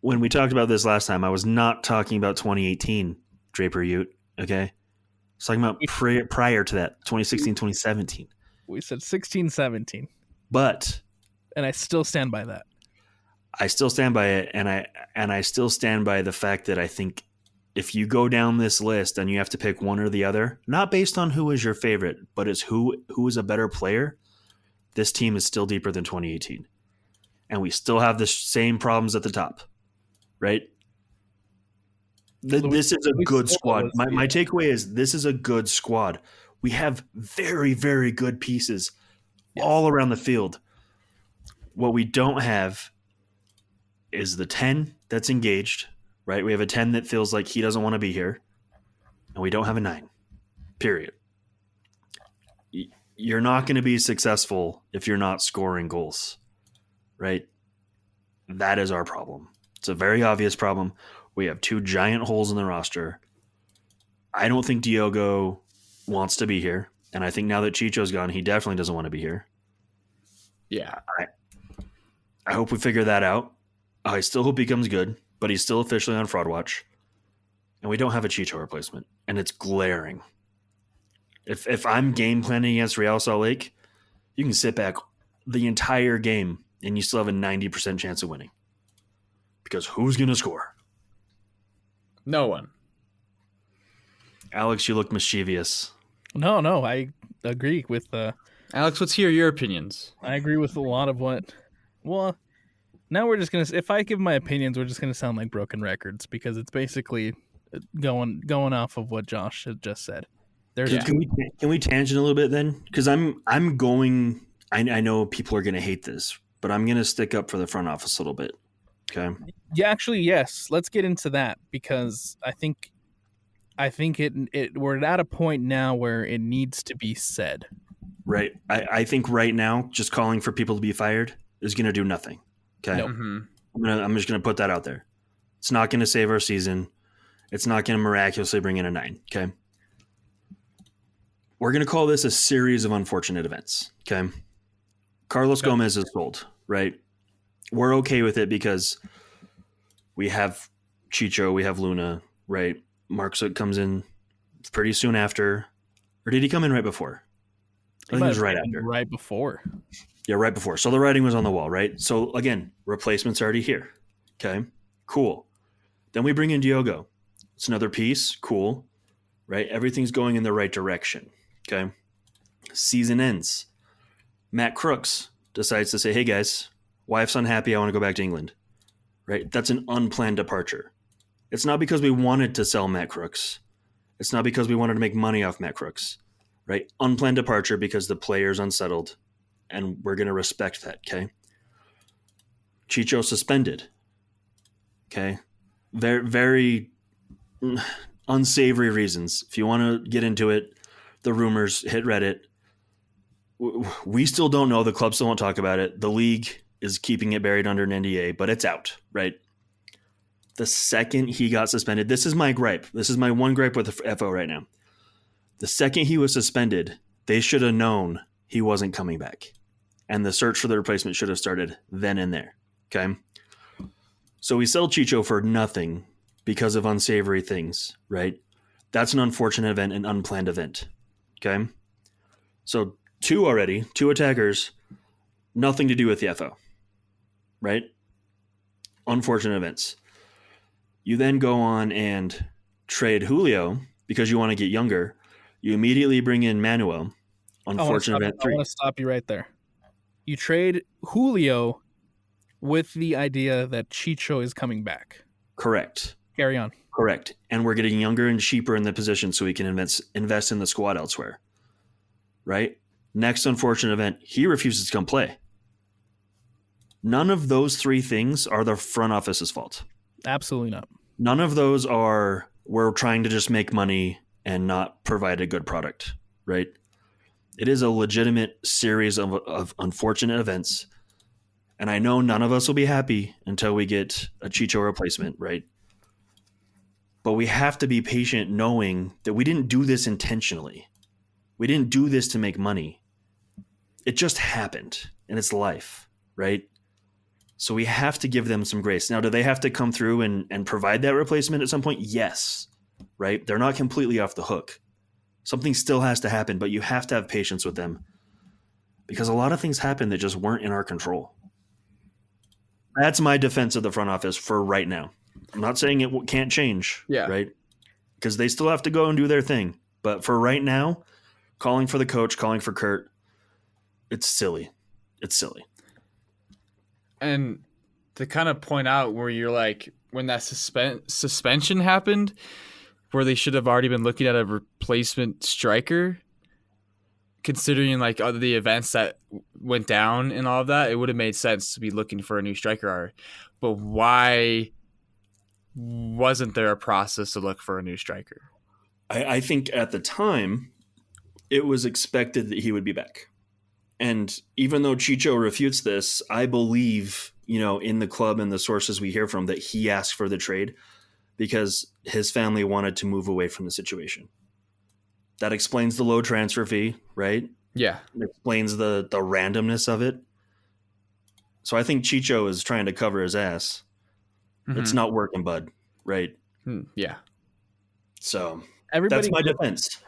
When we talked about this last time, I was not talking about 2018 Draper Ute, okay? I was talking about prior to that, 2016, 2017. We said 16, 17. But and I still stand by that. I still stand by it, and I still stand by the fact that I think if you go down this list and you have to pick one or the other, not based on who is your favorite, but it's who is a better player, this team is still deeper than 2018. And we still have the same problems at the top, right? This is a good squad. My takeaway is this is a good squad. We have very, very good pieces all around the field. What we don't have is the 10 that's engaged, right? We have a 10 that feels like he doesn't want to be here, and we don't have a 9, period. You're not going to be successful if you're not scoring goals, right? That is our problem. It's a very obvious problem. We have 2 giant holes in the roster. I don't think Diogo wants to be here, and I think now that Chicho's gone, he definitely doesn't want to be here. Yeah. I hope we figure that out. I still hope he comes good, but he's still officially on fraud watch. And we don't have a Chicho replacement, and it's glaring. If I'm game planning against Real Salt Lake, you can sit back the entire game and you still have a 90% chance of winning. Because who's going to score? No one. Alex, you look mischievous. No, I agree with Alex, let's hear your opinions. I agree with a lot of what. Well, now we're just gonna. If I give my opinions, we're just gonna sound like broken records because it's basically going off of what Josh had just said. Can we tangent a little bit then? Because I'm going. I know people are going to hate this, but I'm going to stick up for the front office a little bit. Okay. Yeah, actually, yes. Let's get into that because I think it we're at a point now where it needs to be said. Right. I think right now, just calling for people to be fired is going to do nothing. Okay. Nope. Mm-hmm. I'm just going to put that out there. It's not going to save our season. It's not going to miraculously bring in a 9. Okay. we're going to call this a series of unfortunate events. Okay. Carlos Gomez is sold, right? We're okay with it because we have Chicho, we have Luna, right? Marksuk comes in pretty soon after. Or did he come in right before? I think it was right after. Right before. Yeah, right before. So the writing was on the wall, right? So again, replacement's already here. Okay, cool. Then we bring in Diogo. It's another piece. Cool, right? Everything's going in the right direction. Okay. Season ends. Matt Crooks decides to say, hey guys, wife's unhappy. I want to go back to England. Right? That's an unplanned departure. It's not because we wanted to sell Matt Crooks. It's not because we wanted to make money off Matt Crooks. Right? Unplanned departure because the player's unsettled. And we're going to respect that. Okay. Chicho suspended. Okay. Very, very unsavory reasons. If you want to get into it, the rumors, hit Reddit. We still don't know. The club still won't talk about it. The league is keeping it buried under an NDA, but it's out, right? The second he got suspended, this is my gripe. This is my one gripe with the FO right now. The second he was suspended, they should have known he wasn't coming back. And the search for the replacement should have started then and there, okay? So we sell Chicho for nothing because of unsavory things, right? That's an unfortunate event, an unplanned event, okay? So two attackers, nothing to do with the FO, right? Unfortunate events. You then go on and trade Julio because you want to get younger. You immediately bring in Manuel. Unfortunate event 3. I want to stop you right there. You trade Julio with the idea that Chicho is coming back. Correct. Carry on. Correct. And we're getting younger and cheaper in the position so we can invest in the squad elsewhere. Right? Next unfortunate event, he refuses to come play. None of those three things are the front office's fault. Absolutely not. None of those are we're trying to just make money and not provide a good product, right? It is a legitimate series of unfortunate events. And I know none of us will be happy until we get a Chicho replacement, right? But we have to be patient knowing that we didn't do this intentionally. We didn't do this to make money. It just happened, and it's life, right? So we have to give them some grace. Now, do they have to come through and provide that replacement at some point? Yes, right? They're not completely off the hook. Something still has to happen, but you have to have patience with them because a lot of things happen that just weren't in our control. That's my defense of the front office for right now. I'm not saying it can't change, right? Because they still have to go and do their thing. But for right now, calling for the coach, calling for Kurt, it's silly. It's silly. And to kind of point out where you're like, when that suspension happened, where they should have already been looking at a replacement striker, considering like other the events that went down and all of that, it would have made sense to be looking for a new striker. But why wasn't there a process to look for a new striker? I think at the time, it was expected that he would be back. And even though Chicho refutes this, I believe, in the club and the sources we hear from that he asked for the trade because his family wanted to move away from the situation. That explains the low transfer fee, right? Yeah. It explains the randomness of it. So I think Chicho is trying to cover his ass. Mm-hmm. It's not working, bud, right? Yeah. So that's my defense.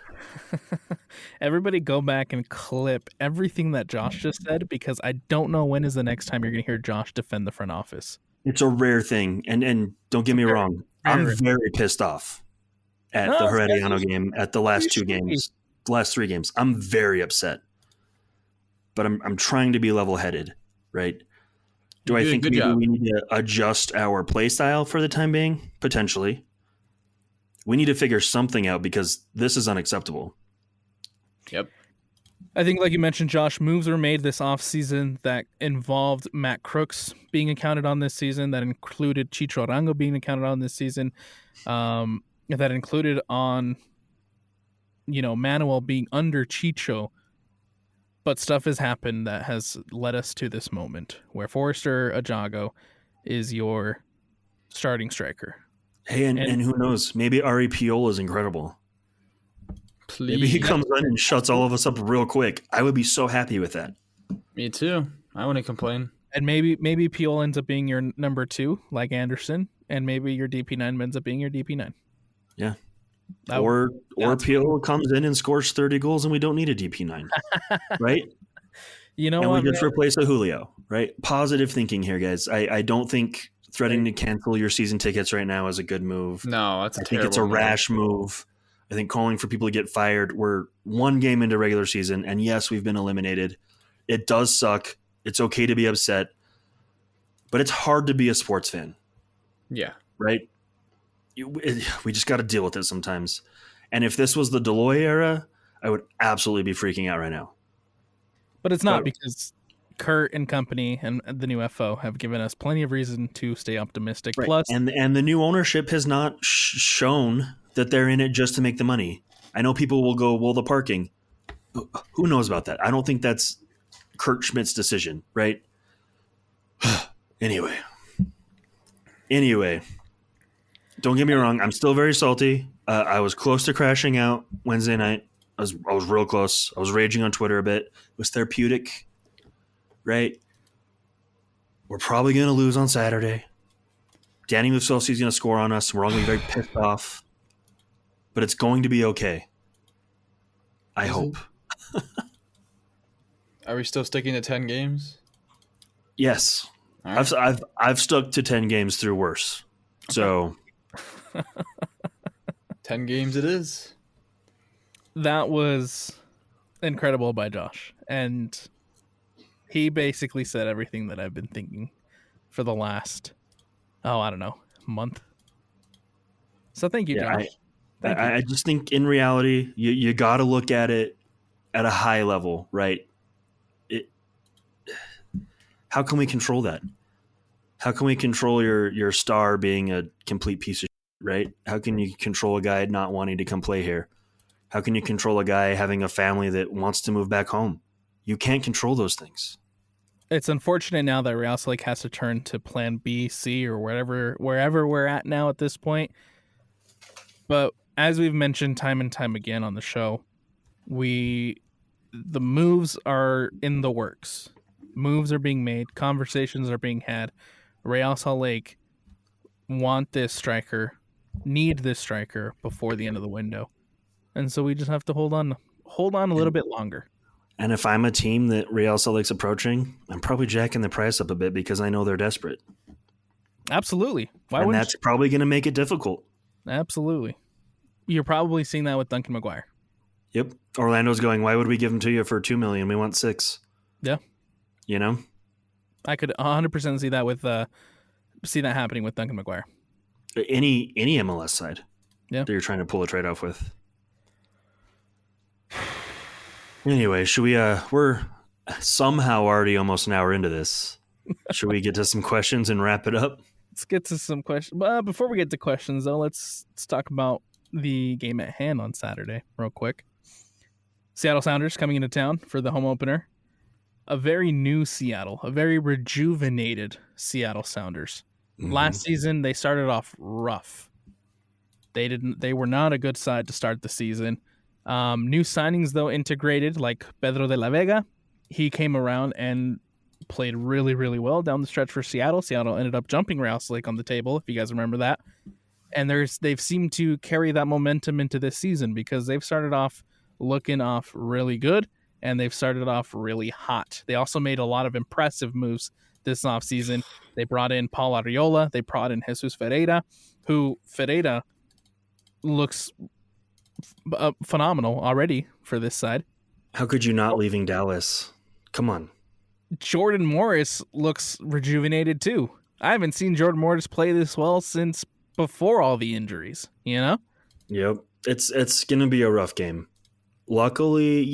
Everybody go back and clip everything that Josh just said because I don't know when is the next time you're going to hear Josh defend the front office. It's a rare thing. And don't get me wrong. I'm very pissed off at the Herediano game, at the last 2 games, the last 3 games. I'm very upset. But I'm trying to be level-headed, right? Do I think maybe we need to adjust our play style for the time being? Potentially. We need to figure something out because this is unacceptable. Yep. I think, like you mentioned, Josh, moves were made this offseason that involved Matt Crooks being accounted on this season, that included Chicho Arango being accounted on this season, that included on, Manuel being under Chicho. But stuff has happened that has led us to this moment where Forrester Ajago is your starting striker. Hey, and who knows? Maybe Ari Piola is incredible. Please. Maybe he comes in and shuts all of us up real quick. I would be so happy with that. Me too. I wouldn't complain. And maybe Peel ends up being your number 2, like Anderson, and maybe your DP9 ends up being your DP9. Yeah. Or Peel comes in and scores 30 goals and we don't need a DP9, right? You know and what? We just replace a Julio, right? Positive thinking here, guys. I don't think threatening to cancel your season tickets right now is a good move. No, I think it's a rash move. I think calling for people to get fired. We're 1 game into regular season, and yes, we've been eliminated. It does suck. It's okay to be upset, but it's hard to be a sports fan. Yeah. Right? We just got to deal with it sometimes. And if this was the Deloy era, I would absolutely be freaking out right now. But it's not, because Kurt and company and the new FO have given us plenty of reason to stay optimistic. Right. Plus, and the new ownership has not shown that they're in it just to make the money. I know people will go, well, the parking. Who knows about that? I don't think that's Kurt Schmidt's decision, right? Anyway, don't get me wrong. I'm still very salty. I was close to crashing out Wednesday night. I was real close. I was raging on Twitter a bit. It was therapeutic, right? We're probably going to lose on Saturday. Danny Musovski's going to score on us. We're all going to be very pissed off. But it's going to be okay. I hope. Are we still sticking to 10 games? Yes. All right. I've stuck to 10 games through worse. So 10 games it is. that was incredible by Josh. And he basically said everything that I've been thinking for the last, month. So thank you, Josh. I just think in reality, you got to look at it at a high level, right? How can we control that? How can we control your star being a complete piece of shit, right? How can you control a guy not wanting to come play here? How can you control a guy having a family that wants to move back home? You can't control those things. It's unfortunate now that Real Salt Lake has to turn to plan B, C, or wherever we're at now at this point. But as we've mentioned time and time again on the show, the moves are in the works. Moves are being made. Conversations are being had. Real Salt Lake need this striker before the end of the window. And so we just have to hold on a little bit longer. And if I'm a team that Real Salt Lake's approaching, I'm probably jacking the price up a bit because I know they're desperate. Absolutely. And that's probably going to make it difficult. Absolutely. You're probably seeing that with Duncan McGuire. Yep. Orlando's going, why would we give him to you for $2 million? We want $6 million. Yeah. You know? I could 100% see that happening with Duncan McGuire. Any MLS side. Yeah. That you're trying to pull a trade off with. Anyway, should we we're somehow already almost an hour into this. Should we get to some questions and wrap it up? Let's get to some questions. Before we get to questions, though, let's talk about the game at hand on Saturday real quick. Seattle Sounders coming into town for the home opener. A very new Seattle, a very rejuvenated Seattle Sounders. Mm-hmm. Last season, they started off rough. They were not a good side to start the season. New signings, though, integrated, like Pedro de la Vega. He came around and played really, really well down the stretch for Seattle. Seattle ended up jumping Real Salt Lake on the table, if you guys remember that. And they've seemed to carry that momentum into this season because they've started off looking off really good, and they've started off really hot. They also made a lot of impressive moves this offseason. They brought in Paul Arriola. They brought in Jesus Ferreira, who Ferreira looks phenomenal already for this side. How could you not leaving Dallas? Come on. Jordan Morris looks rejuvenated too. I haven't seen Jordan Morris play this well since before all the injuries, you know? Yep. It's going to be a rough game. Luckily,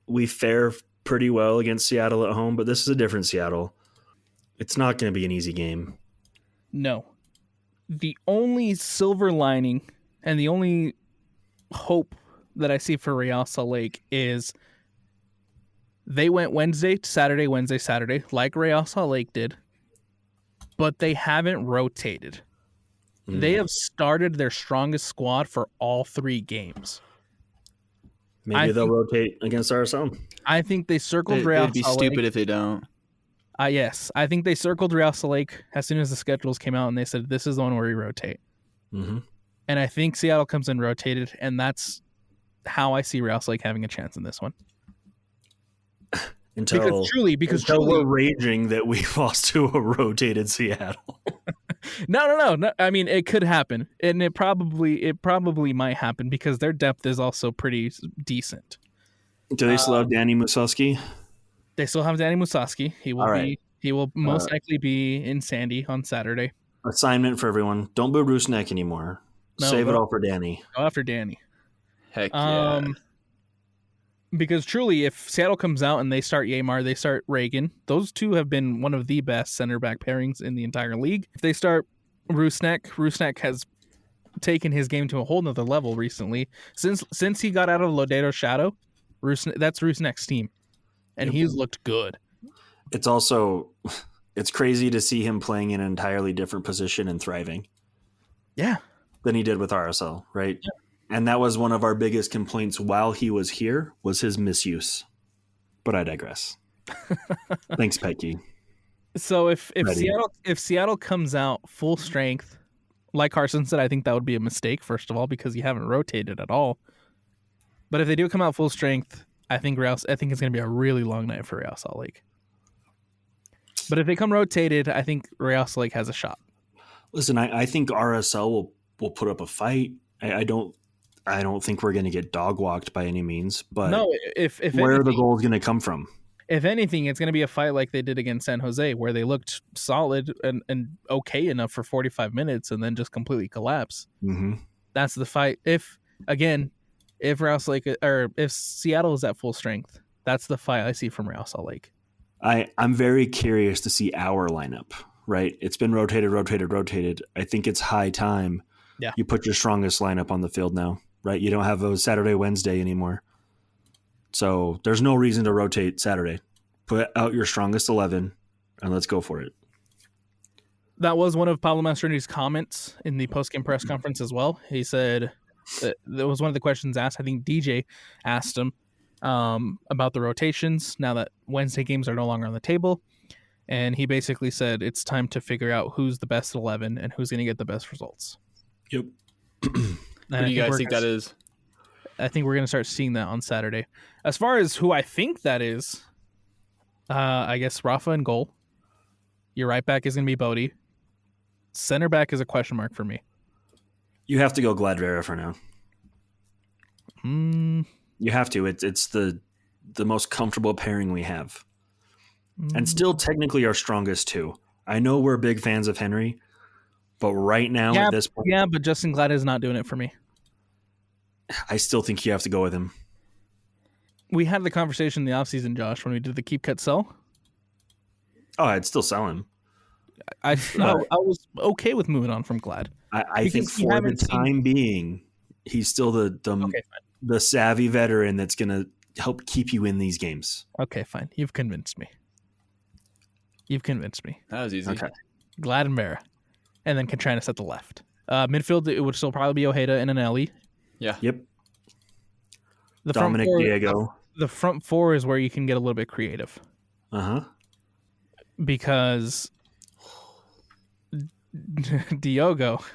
we fare pretty well against Seattle at home, but this is a different Seattle. It's not going to be an easy game. No. The only silver lining and the only hope that I see for Real Salt Lake is they went Wednesday, Saturday, like Real Salt Lake did, but they haven't rotated. They have started their strongest squad for all 3 games. Maybe they'll rotate against RSL. I think they circled Real It'd be Salt stupid Lake. if they don't. Yes, I think they circled Real Salt Lake as soon as the schedules came out, and they said this is the one where we rotate. Mm-hmm. And I think Seattle comes in rotated, and that's how I see Real Salt Lake having a chance in this one. Until we're raging that we lost to a rotated Seattle. No. I mean, it could happen, and it probably might happen because their depth is also pretty decent. Do they still have Danny Musowski? They still have Danny Musowski. He will most likely be in Sandy on Saturday. Assignment for everyone: don't boo Rusnak anymore. Save it all for Danny. Go after Danny. Heck yeah. Because truly, if Seattle comes out and they start Yamar, they start Reagan, those two have been one of the best center back pairings in the entire league. If they start Rusnak has taken his game to a whole nother level recently. Since he got out of Lodero's shadow, that's Rusnak's team. And he's looked good. It's crazy to see him playing in an entirely different position and thriving. Yeah. Than he did with RSL, right? Yeah. And that was one of our biggest complaints while he was here was his misuse. But I digress. Thanks, Pecky. So if Seattle comes out full strength, like Carson said, I think that would be a mistake, first of all, because you haven't rotated at all. But if they do come out full strength, I think it's going to be a really long night for Real Salt Lake. But if they come rotated, I think Real Salt Lake has a shot. Listen, I think RSL will put up a fight. I don't think we're going to get dog walked by any means. But no, if where anything, are the goals going to come from? If anything, it's going to be a fight like they did against San Jose, where they looked solid and okay enough for 45 minutes and then just completely collapse. Mm-hmm. That's the fight. If Real Salt Lake or if Seattle is at full strength, that's the fight I see from Real Salt Lake. I'm very curious to see our lineup. Right, it's been rotated. I think it's high time. Yeah, you put your strongest lineup on the field now. Right, you don't have a Saturday, Wednesday anymore. So there's no reason to rotate Saturday. Put out your strongest 11 and let's go for it. That was one of Pablo Mastroni's comments in the post-game press conference as well. He said that was one of the questions asked. I think DJ asked him about the rotations now that Wednesday games are no longer on the table. And he basically said it's time to figure out who's the best 11 and who's going to get the best results. Yep. Who do you guys think that is? I think we're going to start seeing that on Saturday. As far as who I think that is, I guess Rafa in goal. Your right back is going to be Bodie. Center back is a question mark for me. You have to go Gladvera for now. You have to. It's the most comfortable pairing we have. And still technically our strongest too. I know we're big fans of Henry, but right now at this point... Yeah, but Justin Glad is not doing it for me. I still think you have to go with him. We had the conversation in the offseason, Josh, when we did the keep, cut, sell. Oh, I'd still sell him. I was okay with moving on from Glad. I think for the time being, he's still the savvy veteran that's going to help keep you in these games. Okay, fine. You've convinced me. That was easy. Okay. Glad and Vera. And then Contreras at the left. Midfield, it would still probably be Ojeda and Anelli. Yeah. Yep. The Dominic Diego. The front four is where you can get a little bit creative. Uh-huh. Because Diogo's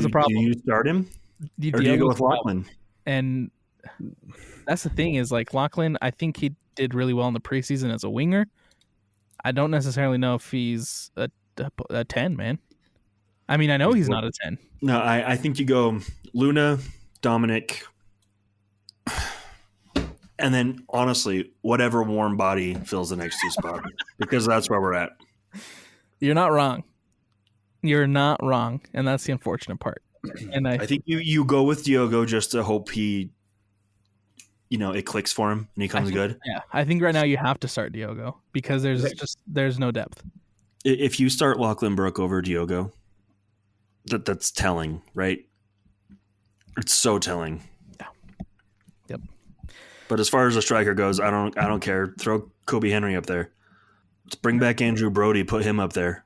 a problem. Do you start him? Or do you go with Lachlan? And that's the thing is, like, Lachlan, I think he did really well in the preseason as a winger. I don't necessarily know if he's a 10, man. I mean, I know he's not a 10. No, I think you go Luna, Dominic, and then, honestly, whatever warm body fills the next two spots, because that's where we're at. You're not wrong. And that's the unfortunate part. And I think you go with Diogo just to hope he, it clicks for him and he comes good. Yeah, I think right now you have to start Diogo because there's no depth. If you start Lachlan Brook over Diogo, that's telling, right? It's so telling. Yeah. Yep. But as far as the striker goes, I don't care. Throw Kobe Henry up there. Let's bring back Andrew Brody. Put him up there.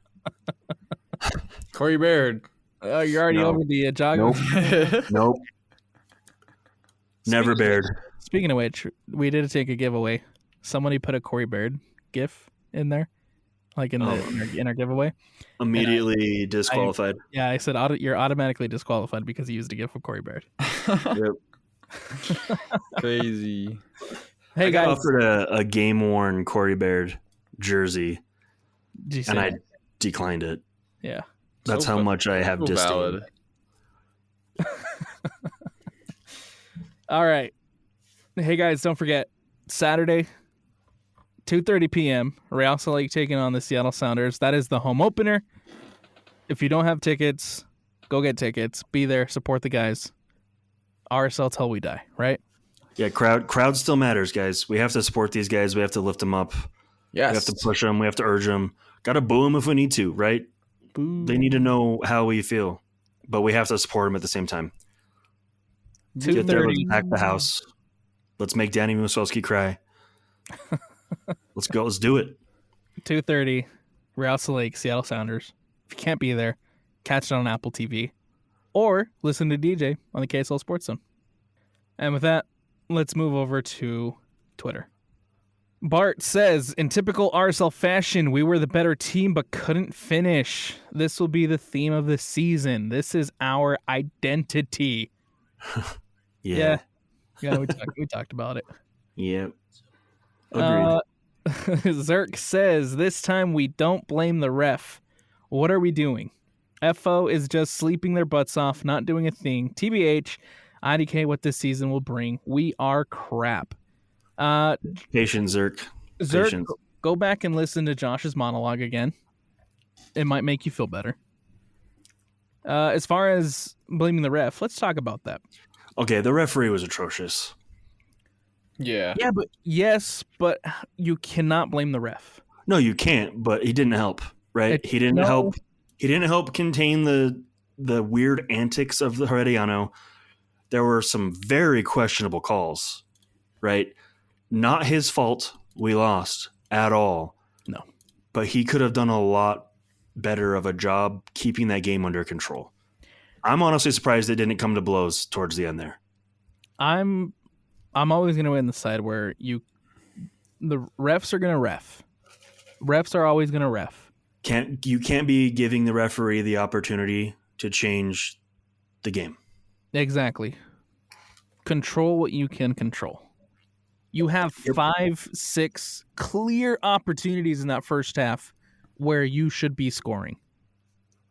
Corey Baird. You're already over the jog. Nope. Never Baird. Speaking of which, we did take a giveaway. Somebody put a Corey Baird GIF in there, like in our giveaway. Immediately disqualified. I said you're automatically disqualified because you used a GIF of Corey Baird. Yep. Crazy. Hey I guys, got offered a game worn Corey Baird jersey, and I declined it. Yeah, that's how much I have disdain. All right. Hey guys, don't forget Saturday, 2:30 p.m. Real Salt Lake taking on the Seattle Sounders. That is the home opener. If you don't have tickets, go get tickets. Be there, support the guys. RSL till we die, right? Yeah, crowd still matters, guys. We have to support these guys. We have to lift them up. Yes. We have to push them. We have to urge them. Got to boo them if we need to, right? Boo. They need to know how we feel, but we have to support them at the same time. 2:30. Get there, let's pack the house. Let's make Danny Musowski cry. Let's go. Let's do it. 2:30, Real Salt Lake, Seattle Sounders. If you can't be there, catch it on Apple TV or listen to DJ on the KSL Sports Zone. And with that, let's move over to Twitter. Bart says, in typical RSL fashion, we were the better team but couldn't finish. This will be the theme of the season. This is our identity. Yeah, we talked about it. Yep. Agreed. Zerk says, this time we don't blame the ref. What are we doing? FO is just sleeping their butts off, not doing a thing. TBH, IDK what this season will bring. We are crap. Patience, Zerk. Patience. Go back and listen to Josh's monologue again. It might make you feel better. As far as blaming the ref, let's talk about that. Okay, the referee was atrocious. Yeah. Yeah, but you cannot blame the ref. No, you can't, but he didn't help, right? He didn't help. He didn't help contain the weird antics of the Herediano. There were some very questionable calls, right? Not his fault we lost at all. No. But he could have done a lot better of a job keeping that game under control. I'm honestly surprised it didn't come to blows towards the end there. I'm always going to win the side where the refs are going to ref. Refs are always going to ref. You can't be giving the referee the opportunity to change the game. Exactly. Control what you can control. You have 5-6 clear opportunities in that first half where you should be scoring.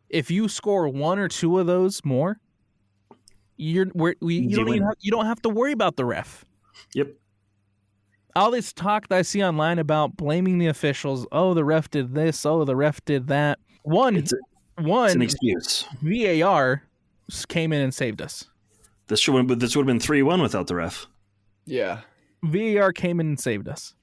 If you score one or two of those more, you don't have to worry about the ref. Yep. All this talk that I see online about blaming the officials, oh, the ref did this, oh, the ref did that. It's an excuse. VAR came in and saved us. This would have been 3-1 without the ref. Yeah. VAR came in and saved us.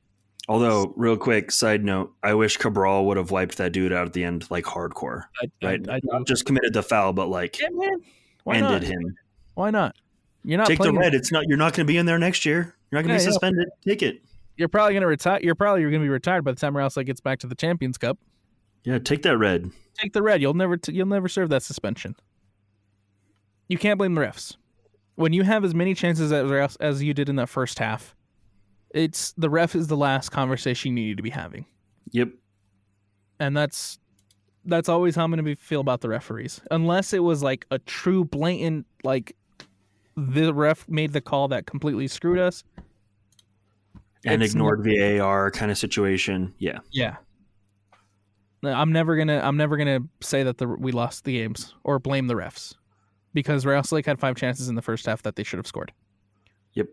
Although, real quick, side note, I wish Cabral would have wiped that dude out at the end like hardcore. Not just committed the foul, but like ended him. Why not? You're not take the red. You're not going to be in there next year. You're not going to be suspended. Take it. You're probably going to retire. You're going to be retired by the time RSL gets back to the Champions Cup. Yeah, take that red. Take the red. You'll never serve that suspension. You can't blame the refs. When you have as many chances as you did in that first half, the ref is the last conversation you need to be having. Yep. And that's always how I'm going to feel about the referees. Unless it was like a true blatant, like the ref made the call that completely screwed us. And ignored VAR kind of situation. Yeah. Yeah. I'm never gonna say that we lost the games or blame the refs, because Real Salt Lake had 5 chances in the first half that they should have scored. Yep.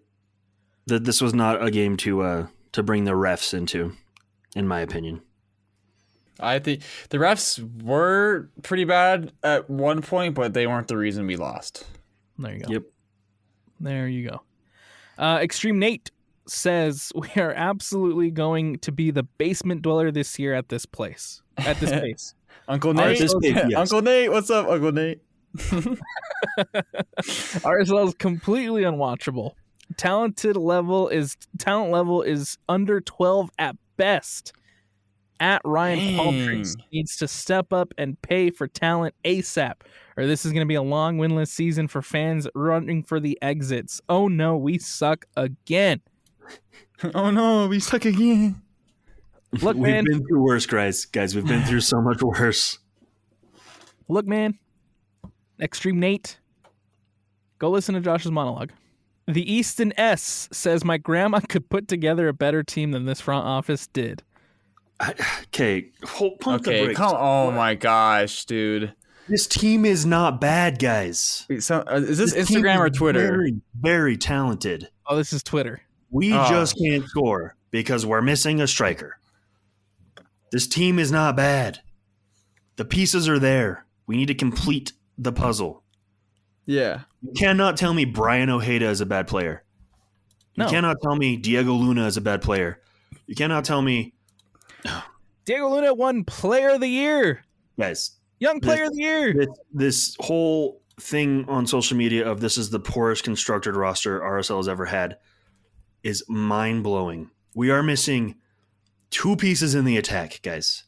This was not a game to bring the refs into, in my opinion. I think the refs were pretty bad at one point, but they weren't the reason we lost. There you go. Yep. There you go. Extreme Nate says we are absolutely going to be the basement dweller this year at this place. At this pace. Uncle Nate. Yes. Uncle Nate, what's up, Uncle Nate? RSL is completely unwatchable. Talent level is under 12 at best. at Ryan Dang. Paltrix needs to step up and pay for talent ASAP, or this is going to be a long winless season for fans running for the exits. Oh no, we suck again. Oh no, we suck again. Look, We've man. been through worse, guys. We've been through so much worse. Look, man. Extreme Nate. Go listen to Josh's monologue. The Easton S says my grandma could put together a better team than this front office did. Okay, pump the Okay, brakes. oh my gosh, dude. This team is not bad, guys. Wait, so, is this team Instagram or is Twitter? Very, very talented. Oh, this is Twitter. We just can't score because we're missing a striker. This team is not bad. The pieces are there. We need to complete the puzzle. Yeah. You cannot tell me Brian Ojeda is a bad player. You No. cannot tell me Diego Luna is a bad player. You cannot tell me, Diego Luna won Player of the Year. guys, Young Player of the Year. this whole thing on social media of this is the poorest constructed roster RSL has ever had is mind-blowing. We are missing 2 pieces in the attack, guys.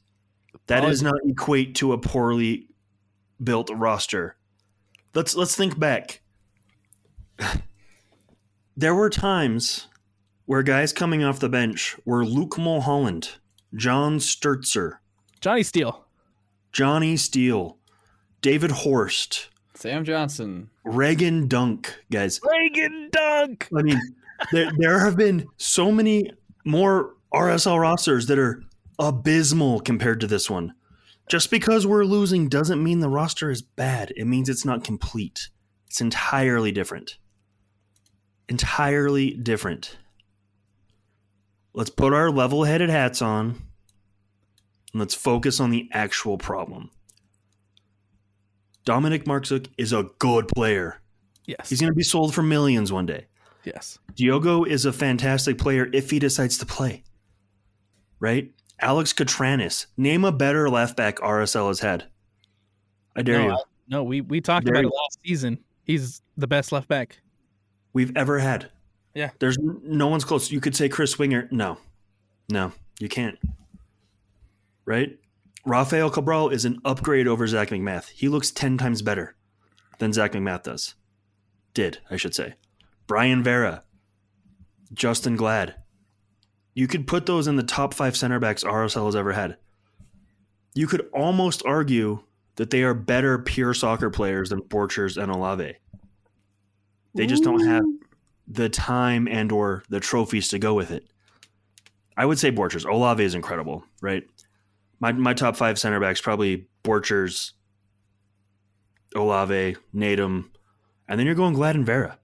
That does not equate to a poorly built roster. Let's think back. There were times where guys coming off the bench were Luke Mulholland, John Sturtzer, Johnny Steele. Johnny Steele, David Horst, Sam Johnson. Reagan Dunk, guys. Reagan Dunk. I mean, there have been so many more RSL rosters that are abysmal compared to this one. Just because we're losing doesn't mean the roster is bad. It means it's not complete. It's entirely different. Entirely different. Let's put our level-headed hats on and let's focus on the actual problem. Dominic Marczuk is a good player. Yes. He's going to be sold for millions one day. Yes. Diogo is a fantastic player if he decides to play. Right? Alex Catranis. Name a better left back RSL has had. I dare you. No, we talked Dare about you. it last season. He's the best left back. We've ever had. Yeah. There's no one's close. You could say Chris Winger. No, you can't. Right? Rafael Cabral is an upgrade over Zach McMath. He looks 10 times better than Zach McMath does. I should say. Brian Vera, Justin Glad. You could put those in the top 5 center backs RSL has ever had. You could almost argue that they are better pure soccer players than Borchers and Olave. They just don't have the time and or the trophies to go with it. I would say Borchers. Olave is incredible, right? My top 5 center backs probably Borchers, Olave, Natum, and then you're going Glad and Vera,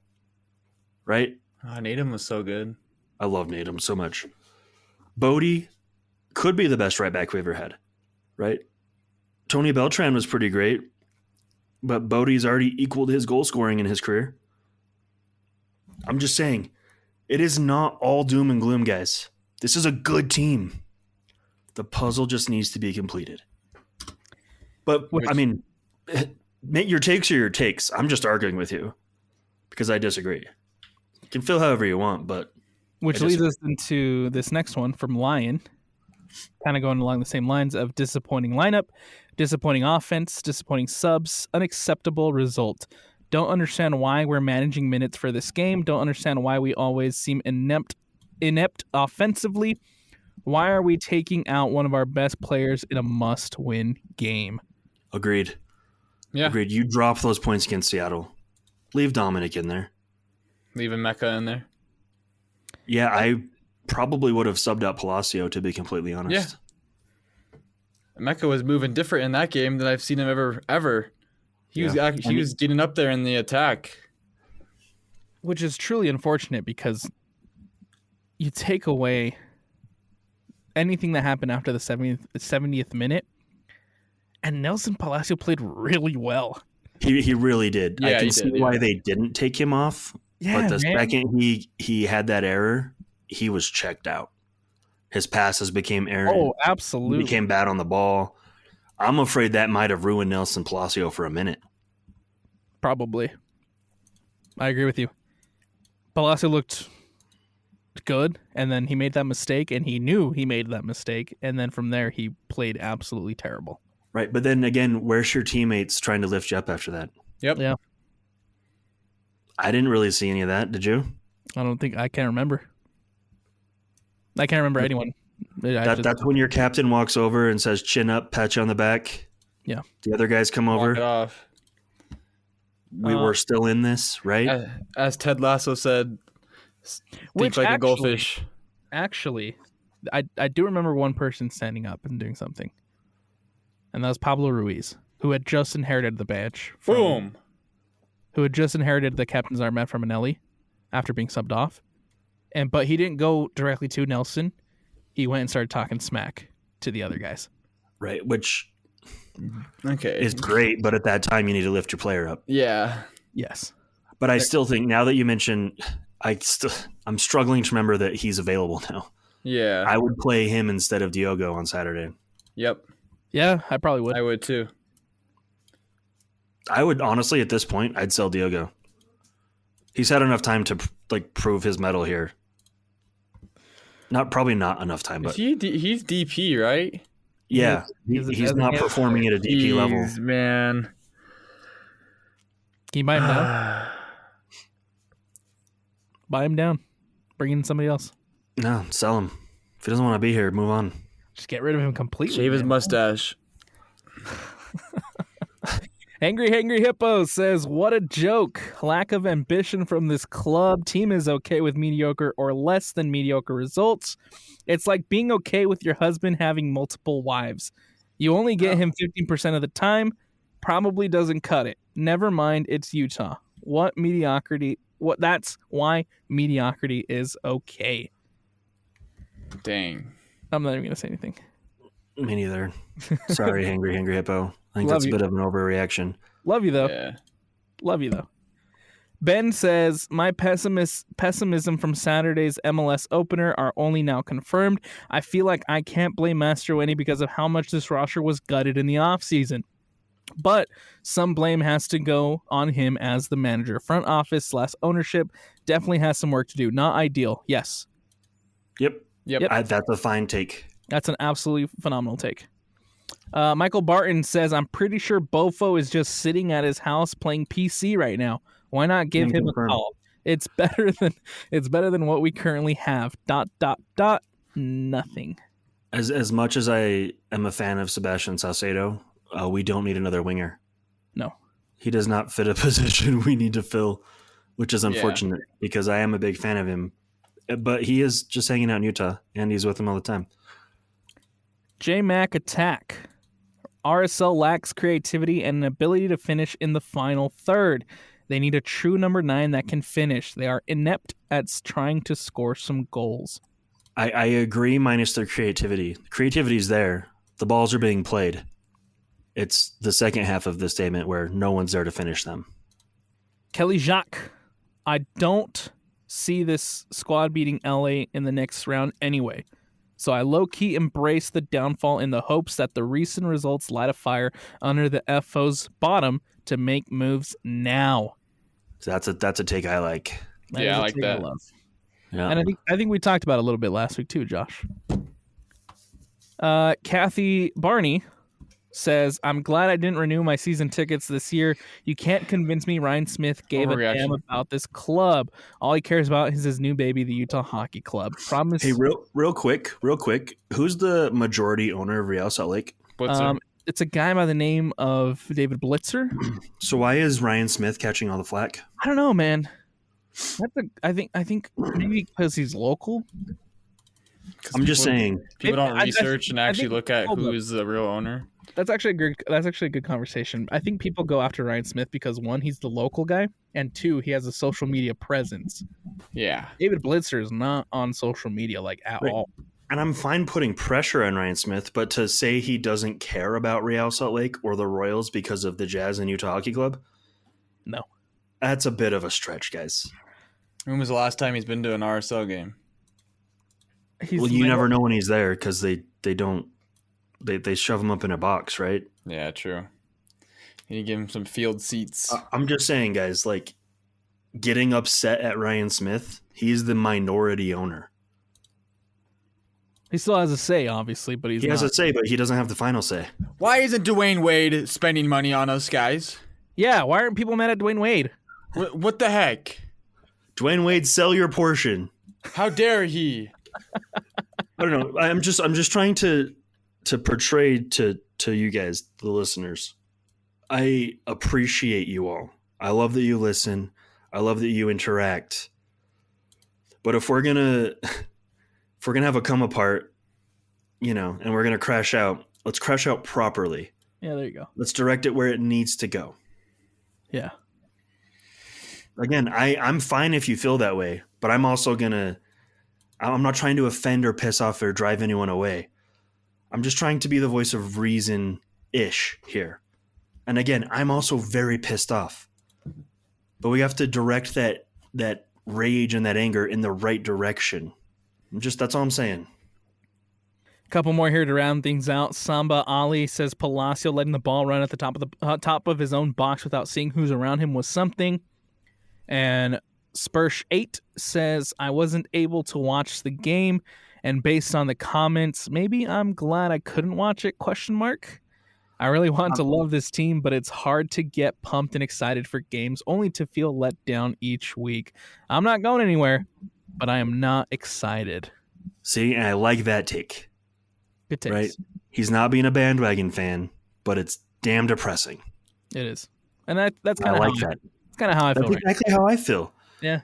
right? Natum was so good. I love Natum so much. Bodie could be the best right back we ever had, right? Tony Beltran was pretty great, but Bodie's already equaled his goal scoring in his career. I'm just saying, it is not all doom and gloom, guys. This is a good team. The puzzle just needs to be completed. But, I mean, your takes are your takes. I'm just arguing with you because I disagree. You can feel however you want, but... Which leads us into this next one from Lion, kind of going along the same lines of disappointing lineup, disappointing offense, disappointing subs, unacceptable result. Don't understand why we're managing minutes for this game. Don't understand why we always seem inept offensively. Why are we taking out one of our best players in a must-win game? Agreed. Yeah. Agreed. You drop those points against Seattle. Leave Dominic in there. Leaving Mecca in there. Yeah, I probably would have subbed out Palacio, to be completely honest. Yeah. Mecca was moving different in that game than I've seen him ever. He was getting up there in the attack. Which is truly unfortunate because you take away anything that happened after the 70th minute, and Nelson Palacio played really well. He really did. Yeah, I can he see did, why yeah. they didn't take him off. Yeah, but the man. second he had that error, he was checked out. His passes became errant. Oh, He absolutely. became bad on the ball. I'm afraid that might have ruined Nelson Palacio for a minute. Probably. I agree with you. Palacio looked good, and then he made that mistake, and he knew he made that mistake, and then from there he played absolutely terrible. Right, but then again, where's your teammates trying to lift you up after that? Yep. Yeah. I didn't really see any of that. Did you? I can't remember. I can't remember anyone. That's when your captain walks over and says, "Chin up, pat you on the back." Yeah. The other guys come Walk it over. off. We were still in this, right? As Ted Lasso said, think like a goldfish. Actually, I do remember one person standing up and doing something, and that was Pablo Ruiz, who had just inherited the badge. Boom. Who had just inherited the captain's armband from Anelli after being subbed off, but he didn't go directly to Nelson. He went and started talking smack to the other guys. Right, which Okay. is great, but at that time you need to lift your player up. Yeah. Yes. But I still think, now that you mention, I'm struggling to remember that he's available now. Yeah. I would play him instead of Diogo on Saturday. Yep. Yeah, I probably would. I would too. I would honestly, at this point, I'd sell Diogo. He's had enough time to prove his mettle here. Probably not enough time, but He's DP, right? yeah, he's not performing at a DP level. Jeez, man. Can you buy him down? Buy him down. Bring in somebody else. No, sell him. If he doesn't want to be here, move on. Just get rid of him completely. Shave his man. mustache. Angry Hippo says, what a joke. Lack of ambition from this club. Team is okay with mediocre or less than mediocre results. It's like being okay with your husband having multiple wives. You only get him 15% of the time. Probably doesn't cut it. Never mind, it's Utah. That's why mediocrity is okay. Dang. I'm not even going to say anything. Me neither. Sorry, Angry Hippo. I think Love that's you. a bit of an overreaction. Love you, though. Yeah. Love you, though. Ben says, my pessimism from Saturday's MLS opener are only now confirmed. I feel like I can't blame Mastroeni because of how much this roster was gutted in the offseason. But some blame has to go on him as the manager. Front office / ownership definitely has some work to do. Not ideal. Yes. Yep. Yep. That's a fine take. That's an absolutely phenomenal take. Michael Barton says, I'm pretty sure Bofo is just sitting at his house playing PC right now. Why not give him a call? It's better than what we currently have. ... Nothing. As much as I am a fan of Sebastian Saucedo, we don't need another winger. No. He does not fit a position we need to fill, which is unfortunate because I am a big fan of him. But he is just hanging out in Utah, and he's with them all the time. J-Mac attack. RSL lacks creativity and an ability to finish in the final third. They need a true number 9 that can finish. They are inept at trying to score some goals. I agree, minus their creativity. Creativity's there. The balls are being played. It's the second half of the statement where no one's there to finish them. Kelly Jacques. I don't see this squad beating LA in the next round anyway. So I low-key embrace the downfall in the hopes that the recent results light a fire under the FO's bottom to make moves now. So that's a take I like. That Yeah, is I a like take that. love. Yeah. And I think we talked about it a little bit last week too, Josh. Kathy Barney says, I'm glad I didn't renew my season tickets this year. You can't convince me Ryan Smith gave a damn about this club. All he cares about is his new baby, the Utah Hockey Club. Promise. Hey, real quick. Who's the majority owner of Real Salt Lake? It's a guy by the name of David Blitzer. So why is Ryan Smith catching all the flack? I don't know, man. I think maybe because he's local. I'm just saying. People don't research and I actually think- look at hold who up. is the real owner. That's actually a good conversation. I think people go after Ryan Smith because 1, he's the local guy, and 2, he has a social media presence. Yeah. David Blitzer is not on social media at Right. all. And I'm fine putting pressure on Ryan Smith, but to say he doesn't care about Real Salt Lake or the Royals because of the Jazz and Utah Hockey Club? No. That's a bit of a stretch, guys. When was the last time he's been to an RSL game? Well, you never know when he's there because they shove him up in a box, right? Yeah, true. You give him some field seats. I'm just saying, guys, getting upset at Ryan Smith, he's the minority owner. He still has a say, obviously, but He has a say, but he doesn't have the final say. Why isn't Dwayne Wade spending money on us guys? Yeah, why aren't people mad at Dwayne Wade? What the heck? Dwayne Wade, sell your portion. How dare he? I don't know. I'm just trying to portray to you guys, the listeners. I appreciate you all. I love that you listen. I love that you interact. But if we're gonna have a come apart, and we're gonna crash out, let's crash out properly. Yeah, there you go. Let's direct it where it needs to go. Yeah. Again, I'm fine if you feel that way, but I'm also I'm not trying to offend or piss off or drive anyone away. I'm just trying to be the voice of reason-ish here. And again, I'm also very pissed off. But we have to direct that rage and that anger in the right direction. That's all I'm saying. Couple more here to round things out. Samba Ali says Palacio letting the ball run at the top of his own box without seeing who's around him was something. And Spursh8 says, I wasn't able to watch the game, and based on the comments, maybe I'm glad I couldn't watch it, ? I really want to love this team, but it's hard to get pumped and excited for games only to feel let down each week. I'm not going anywhere, but I am not excited. See, and I like that take. Good takes. Right? He's not being a bandwagon fan, but it's damn depressing. It is. And that's kind of I like that. That's kind of how I feel. That's exactly how I feel. Yeah.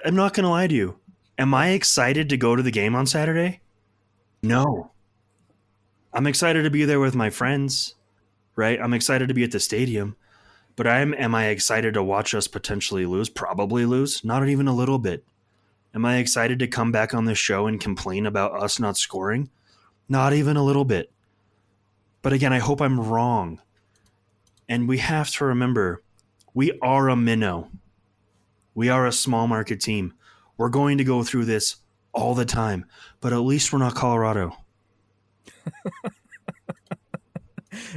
I'm not going to lie to you. Am I excited to go to the game on Saturday? No. I'm excited to be there with my friends, right? I'm excited to be at the stadium. But am I excited to watch us potentially lose? Probably lose. Not even a little bit. Am I excited to come back on this show and complain about us not scoring? Not even a little bit. But again, I hope I'm wrong. And we have to remember, we are a minnow. We are a small market team. We're going to go through this all the time. But at least we're not Colorado.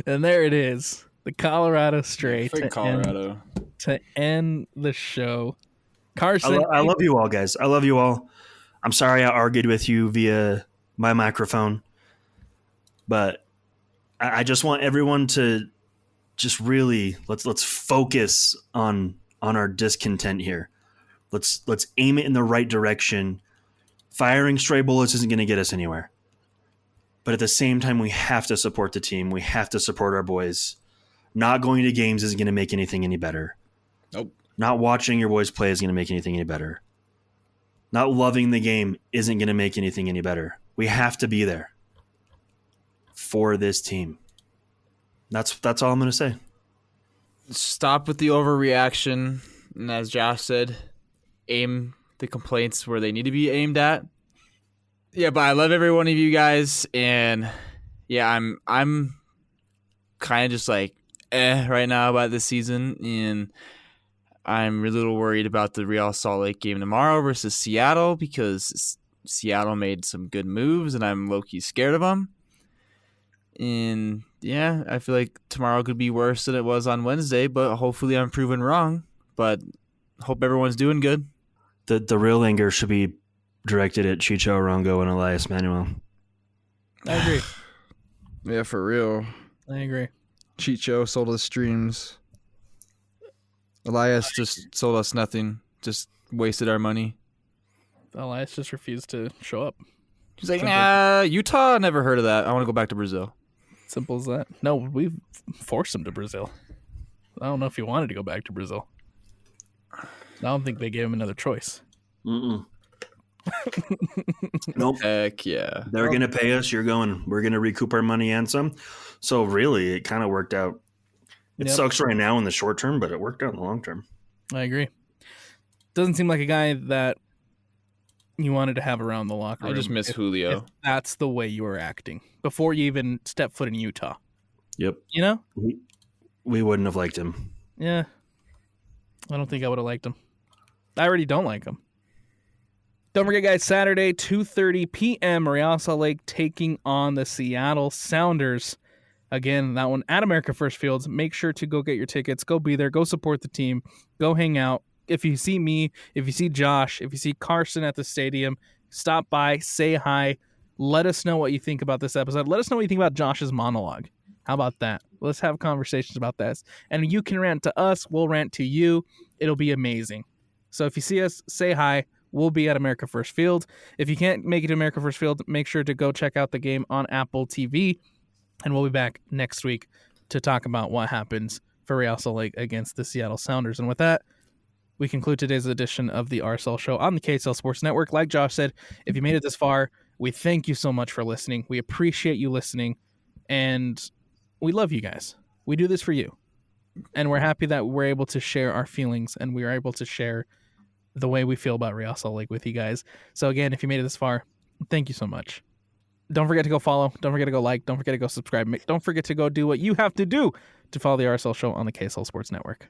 And there it is. The Colorado Stray Colorado. To end the show. Carson. I love you all, guys. I love you all. I'm sorry I argued with you via my microphone. But I just want everyone to just really let's focus on our discontent here. Let's aim it in the right direction. Firing stray bullets isn't going to get us anywhere. But at the same time, we have to support the team. We have to support our boys. Not going to games isn't going to make anything any better. Nope. Not watching your boys play is going to make anything any better. Not loving the game isn't going to make anything any better. We have to be there for this team. That's all I'm going to say. Stop with the overreaction. And as Josh said, aim the complaints where they need to be aimed at. Yeah, but I love every one of you guys, and yeah, I'm kind of just like right now about this season, and I'm a little worried about the Real Salt Lake game tomorrow versus Seattle because Seattle made some good moves, and I'm low-key scared of them. And yeah, I feel like tomorrow could be worse than it was on Wednesday, but hopefully I'm proven wrong. But hope everyone's doing good. The real anger should be directed at Chicho Arango and Elias Manuel. I agree. Yeah, for real. I agree. Chicho sold us streams. Elias just sold us nothing. Just wasted our money. Elias just refused to show up. He's like, nah, Utah? Never heard of that. I want to go back to Brazil. Simple as that. No, we've forced him to Brazil. I don't know if he wanted to go back to Brazil. I don't think they gave him another choice. Mm-mm. Nope. Heck yeah. They're going to pay us. You're going. We're going to recoup our money and some. So really, it kind of worked out. It sucks right now in the short term, but it worked out in the long term. I agree. Doesn't seem like a guy that you wanted to have around the locker room. I just miss Julio. If that's the way you were acting before you even stepped foot in Utah. Yep. You know? We wouldn't have liked him. Yeah. I don't think I would have liked him. I already don't like him. Don't forget, guys, Saturday, 2:30 p.m., Real Salt Lake taking on the Seattle Sounders. Again, that one at America First Fields. Make sure to go get your tickets. Go be there. Go support the team. Go hang out. If you see me, if you see Josh, if you see Carson at the stadium, stop by, say hi, Let us know what you think about this episode. Let us know what you think about Josh's monologue. How about that? Let's have conversations about this. And you can rant to us. We'll rant to you. It'll be amazing. So if you see us, say hi. We'll be at America First Field. If you can't make it to America First Field, make sure to go check out the game on Apple TV. And we'll be back next week to talk about what happens for Real Salt Lake against the Seattle Sounders. And with that, we conclude today's edition of the RSL Show on the KSL Sports Network. Like Josh said, if you made it this far, we thank you so much for listening. We appreciate you listening, and we love you guys. We do this for you, and we're happy that we're able to share our feelings, and we are able to share the way we feel about Real Salt Lake with you guys. So again, if you made it this far, thank you so much. Don't forget to go follow. Don't forget to go like. Don't forget to go subscribe. Don't forget to go do what you have to do to follow the RSL Show on the KSL Sports Network.